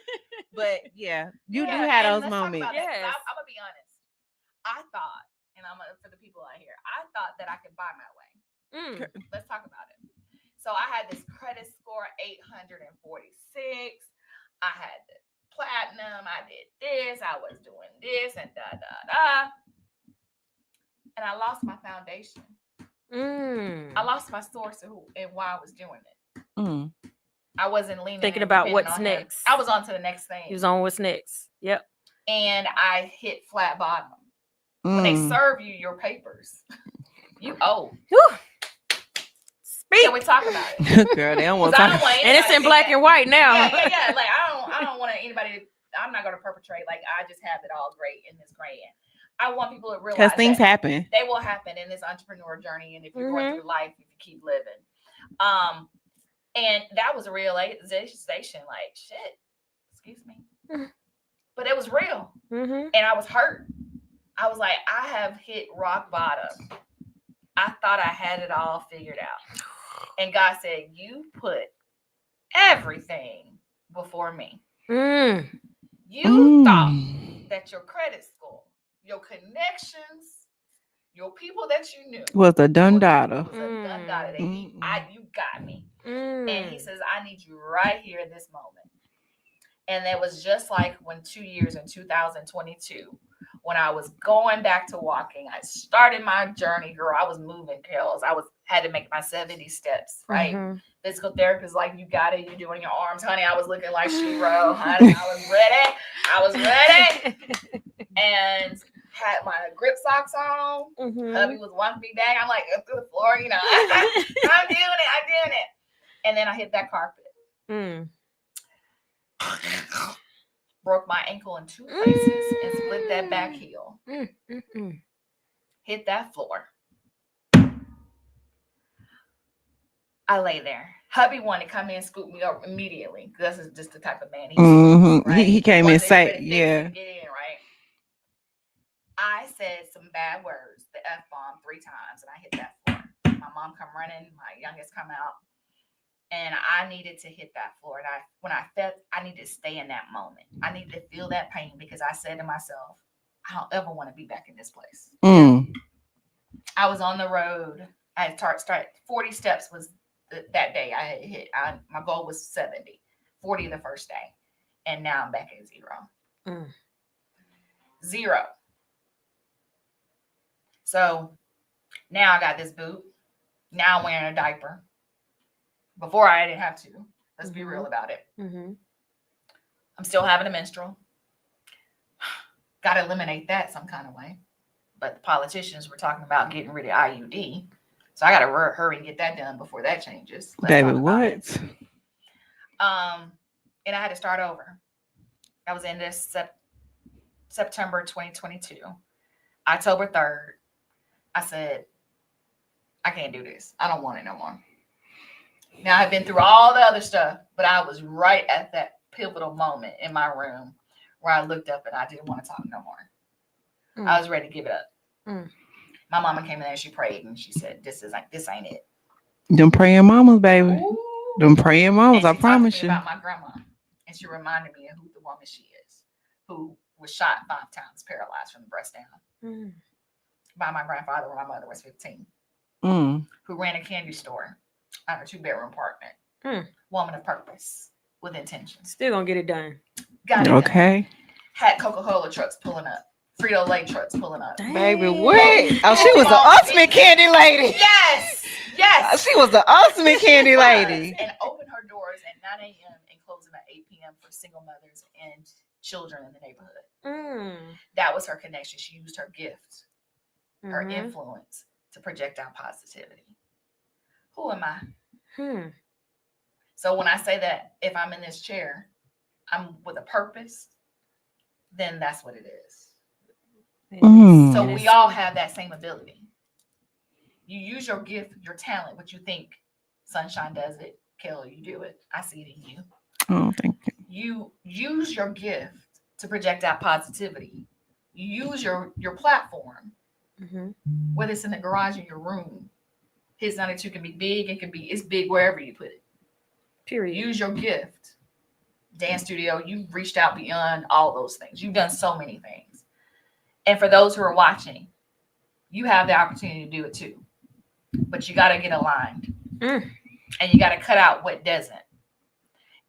But yeah, you do have those moments. Yes. I'm gonna be honest. I thought, and for the people out here, I thought that I could buy my way. Let's talk about it. So I had this credit score 846. I had the platinum. I did this. I was doing this and da. And I lost my foundation. I lost my source and why I was doing it. I wasn't leaning thinking about what's next. I was on to the next thing. He was on what's next. Yep. And I hit flat bottom. When they serve you your papers, you owe. Can we talk about it? Girl, they don't want 'Cause to I don't talk. want And it's anybody in to black think and white now. yeah. Like I don't want anybody. I'm not going to perpetrate like I just have it all great in this gray end. I want people to realize Because things that happen. they will happen in this entrepreneur journey, and if you're going through life, if you keep living, and that was a realization. Like shit, excuse me, but it was real, and I was hurt. I was like, I have hit rock bottom. I thought I had it all figured out, and God said, "You put everything before me. You thought that your credit score, your connections, your people that you knew Was a done daughter. was a done daughter. That you got me." And he says, "I need you right here in this moment." And that was just like when 2 years in 2022, when I was going back to walking, I started my journey, girl. I was moving KELZ. Had to make my 70 steps, right? Physical therapist, like, you got it. You're doing your arms, honey. I was looking like Shiro, honey. I was ready. And had my grip socks on. Hubby was walking me back. I'm like up to the floor, I'm doing it. And then I hit that carpet. Broke my ankle in 2 places and split that back heel. Hit that floor. I lay there. Hubby wanted to come in and scoop me up immediately. This is just the type of man he is. Right? He came in say, yeah. Get in, right? I said some bad words, the F-bomb 3 times, and I hit that floor. My mom come running, my youngest come out, and I needed to hit that floor. And when I felt, I needed to stay in that moment. I needed to feel that pain because I said to myself, I don't ever want to be back in this place. I was on the road. I had started 40 steps was that day I had hit. My goal was 70, 40 the first day. And now I'm back at 0. 0. So now I got this boot. Now I'm wearing a diaper. Before I didn't have to. Let's be real about it. I'm still having a menstrual. Got to eliminate that some kind of way. But the politicians were talking about getting rid of IUD. So I got to hurry and get that done before that changes. Baby, what? And I had to start over. I was in this September 2022. October 3rd, I said, I can't do this. I don't want it no more. Now, I've been through all the other stuff, but I was right at that pivotal moment in my room where I looked up and I didn't want to talk no more. I was ready to give it up. My mama came in there and she prayed and she said, this ain't it. Them praying mamas, baby. Ooh. Them praying mamas, I promise you. About my grandma. And she reminded me of who the woman she is, who was shot 5 times, paralyzed from the breast down. By my grandfather when my mother was 15. Who ran a candy store on a 2-bedroom apartment. Woman of purpose with intention. Still gonna get it done. Got it okay. Done. Had Coca-Cola trucks pulling up. Frito-Lay trucks pulling up. Dang. Baby, what? Oh, she was the ultimate candy lady. Yes. She was the ultimate candy lady. And opened her doors at 9 a.m. and closed them at 8 p.m. for single mothers and children in the neighborhood. That was her connection. She used her gift, her influence to project out positivity. Who am I? So when I say that if I'm in this chair, I'm with a purpose, then that's what it is. So we all have that same ability. You use your gift, your talent, what you think Sunshine does it, Kelly, you do it. I see it in you. Oh, thank you. You use your gift to project out positivity. You use your platform, whether it's in the garage or your room. His 92 can be big. It's big wherever you put it. Period. Use your gift. Dance studio, you've reached out beyond all those things. You've done so many things. And for those who are watching, you have the opportunity to do it too. But you got to get aligned. And you got to cut out what doesn't.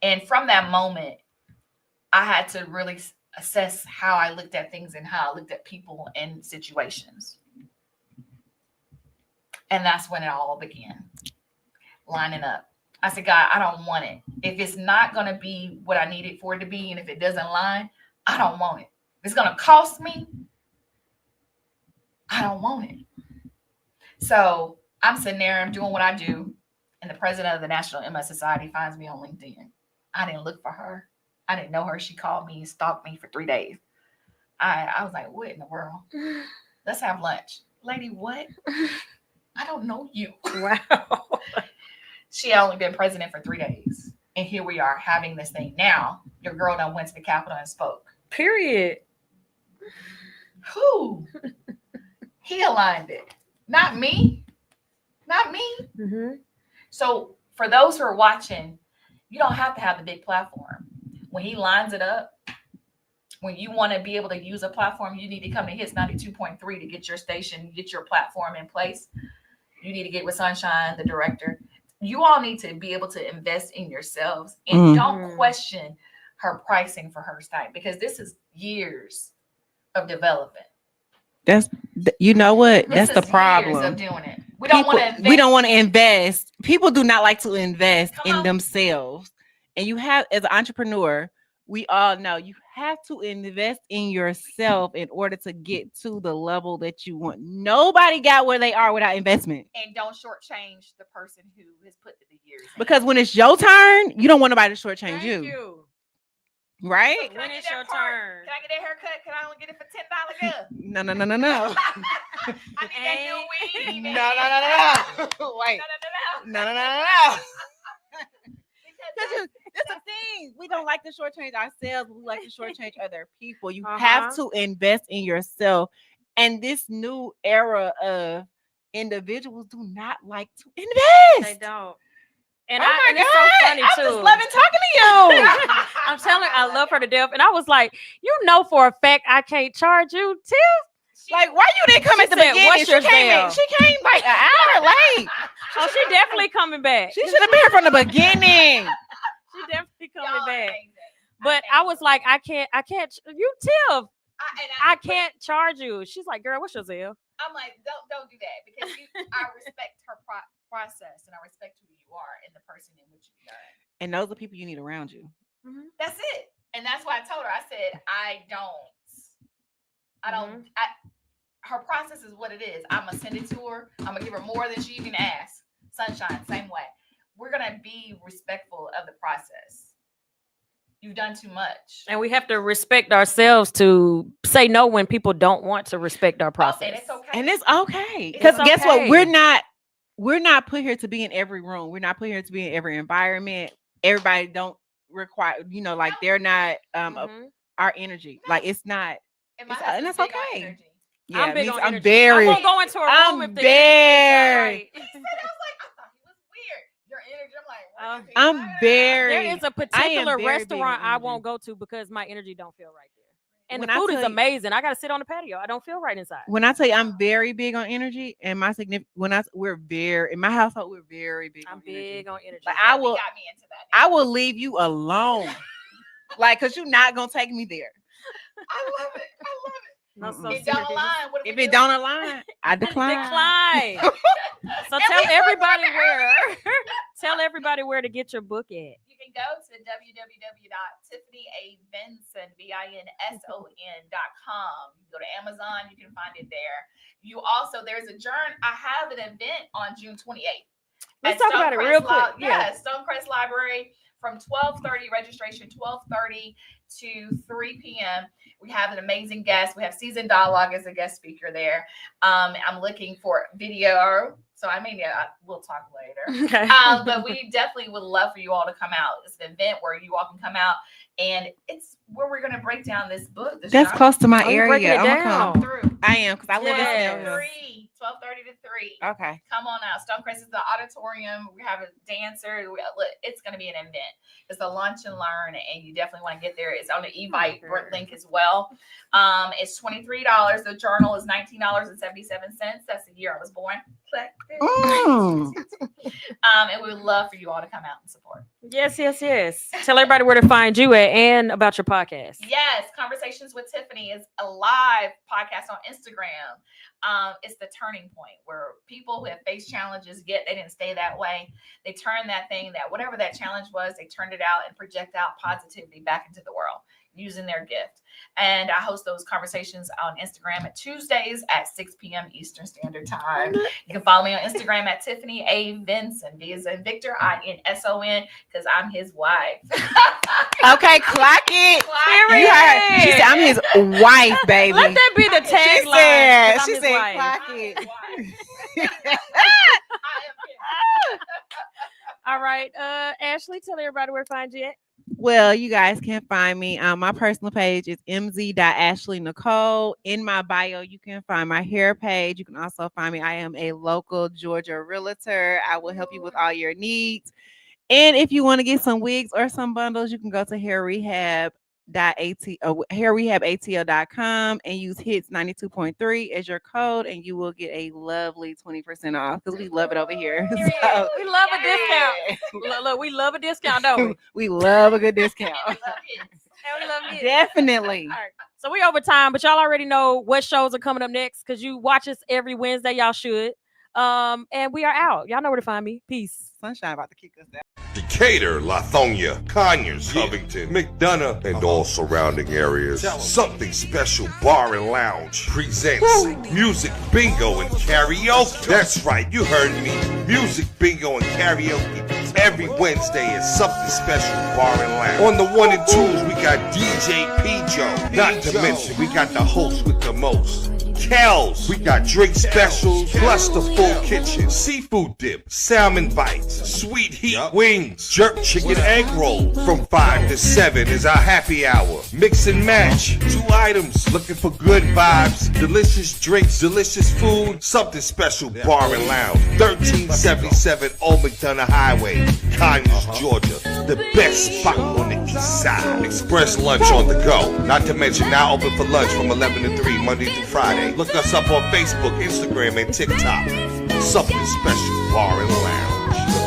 And from that moment, I had to really assess how I looked at things and how I looked at people and situations. And that's when it all began. Lining up. I said, God, I don't want it. If it's not going to be what I need it for it to be, and if it doesn't line, I don't want it. If it's going to cost me, I don't want it. So I'm sitting there, I'm doing what I do. and the president of the National MS Society finds me on LinkedIn. I didn't look for her. I didn't know her. She called me and stalked me for 3 days. I was like, what in the world? Let's have lunch. Lady, what? I don't know you. Wow. She had only been president for 3 days. And here we are having this thing. Now, your girl done went to the Capitol and spoke. Period. Who? He aligned it. Not me. Not me. Mm-hmm. So for those who are watching, you don't have to have the big platform. When he lines it up, when you want to be able to use a platform, you need to come to Hits 92.3 to get your station, get your platform in place. You need to get with Sunshine, the director. You all need to be able to invest in yourselves and don't question her pricing for her site, because this is years of development. That's, you know what? This That's the problem. Years of doing it. We don't want to invest. We don't want to invest. People do not like to invest in themselves. And you have, as an entrepreneur, we all know you have to invest in yourself in order to get to the level that you want. Nobody got where they are without investment. And don't shortchange the person who has put the years in. Because when it's your turn, you don't want nobody to shortchange you. Right? So when it's your turn. Can I get that haircut? Can I only get it for $10? Good. No. I need that new weed. No. Wait. No. That's the thing. We don't like to shortchange ourselves. We like to shortchange other people. You have to invest in yourself. And this new era of individuals do not like to invest. They don't. And and it's so funny too. I'm just loving talking to you. I'm telling her I love her to death. And I was like, you know for a fact I can't charge you, Tiff. Like, why you didn't come at the beginning? What's your sale? She came like an hour late. Oh, she definitely coming back. She should have been here from the beginning. She definitely coming back. But I was like, I can't, you Tiff. I can't charge you. She's like, girl, what's your sale? I'm like, don't do that, because I respect her process, and I respect who you are and the person in which you've done. And those are people you need around you. Mm-hmm. That's it. And that's why I told her, I said, her process is what it is. I'm going to send it to her. I'm going to give her more than she even asked. Sunshine, same way. We're going to be respectful of the process. You've done too much. And we have to respect ourselves to say no when people don't want to respect our process. And it's okay. And it's okay. Because guess what? We're not put here to be in every room. We're not put here to be in every environment. Everybody don't require, like they're not our energy. No. Like it's not. And that's okay. Yeah, I'm big on energy. Very. I won't go into a room if the very. I thought he was weird. Your energy. I'm like, I'm very. There is a particular restaurant I won't go to because my energy don't feel right there. And when the food is amazing. I got to sit on the patio. I don't feel right inside. When I tell you I'm very big on energy, and my in my household we're very big. I'm big on energy. Like got me into that. I will leave you alone, like because you're not gonna take me there. I love it. No, it don't align. If it don't align, I decline. So tell everybody where. Tell everybody where to get your book at. You can go to www.tiffanyabinson.com. You can go to Amazon. You can find it there. You also, there's a journey. I have an event on June 28th. Let's talk about it real quick. Stonecrest Library from 12:30 registration, 12:30 to 3 p.m. We have an amazing guest. We have Seasoned Dialogue as a guest speaker there. I'm looking for video. So we'll talk later. Okay. But we definitely would love for you all to come out. It's an event where you all can come out, and it's where we're going to break down this book. That's close to my area. I'm gonna come through. I am, because I live in 12:30 to 3. Okay. Come on out. Stonecrest is the auditorium. We have a dancer. It's going to be an event. It's a lunch and learn, and you definitely want to get there. It's on the Evite link as well. It's $23. The journal is $19.77. That's the year I was born. And we would love for you all to come out and support. Yes. Tell everybody where to find you at and about your podcast. Yes, Conversations with Tiffany is a live podcast on Instagram. it's the turning point where people who have faced challenges, yet they didn't stay that way. They turn that thing, that whatever that challenge was, they turned it out and project out positivity back into the world using their gift. And I host those conversations on Instagram at Tuesdays at 6 p.m. Eastern Standard Time. You can follow me on Instagram at Tiffany A. Vinson, V as in Victor, I-N-S-O-N, because I'm his wife. Okay, clock it. Period. You heard. She said, I'm his wife, baby. Let that be the tagline. She said, clock it. All right. Ashley, tell everybody where to find you at. Well, you guys can find me. My personal page is mz.ashleynicole. In my bio, you can find my hair page. You can also find me. I am a local Georgia realtor. I will help you with all your needs. And if you want to get some wigs or some bundles, you can go to hairrehabatl.com and use hits 92.3 as your code, and you will get a lovely 20% off because we love it over here. So, we love a discount. Look, we love a discount, don't we? We love a good discount. We love it. Definitely. All right. So we over time, but y'all already know what shows are coming up next because you watch us every Wednesday. Y'all should. And we are out. Y'all know where to find me. Peace. Sunshine about to kick us out. Decatur, Lithonia, Conyers, Covington, McDonough, and all surrounding areas. Something Special Bar and Lounge presents Music Bingo and Karaoke. That's right, you heard me. Music Bingo and Karaoke every Wednesday at Something Special Bar and Lounge. On the 1 and 2s, we got DJ P-Joe. Not to mention, we got the host with the most. KELZ, we got drink specials, plus the full kitchen, seafood dip, salmon bites, sweet heat wings, jerk chicken egg roll. From 5 to 7 is our happy hour. Mix and match, 2 items, looking for good vibes, delicious drinks, delicious food. Something Special Bar and Lounge, 1377 Old McDonough Highway, Conyers, Georgia. The best spot on the east side. Express lunch on the go. Not to mention now open for lunch from 11 to 3 Monday through Friday. Look us up on Facebook, Instagram, and TikTok. Something Special Bar and Lounge.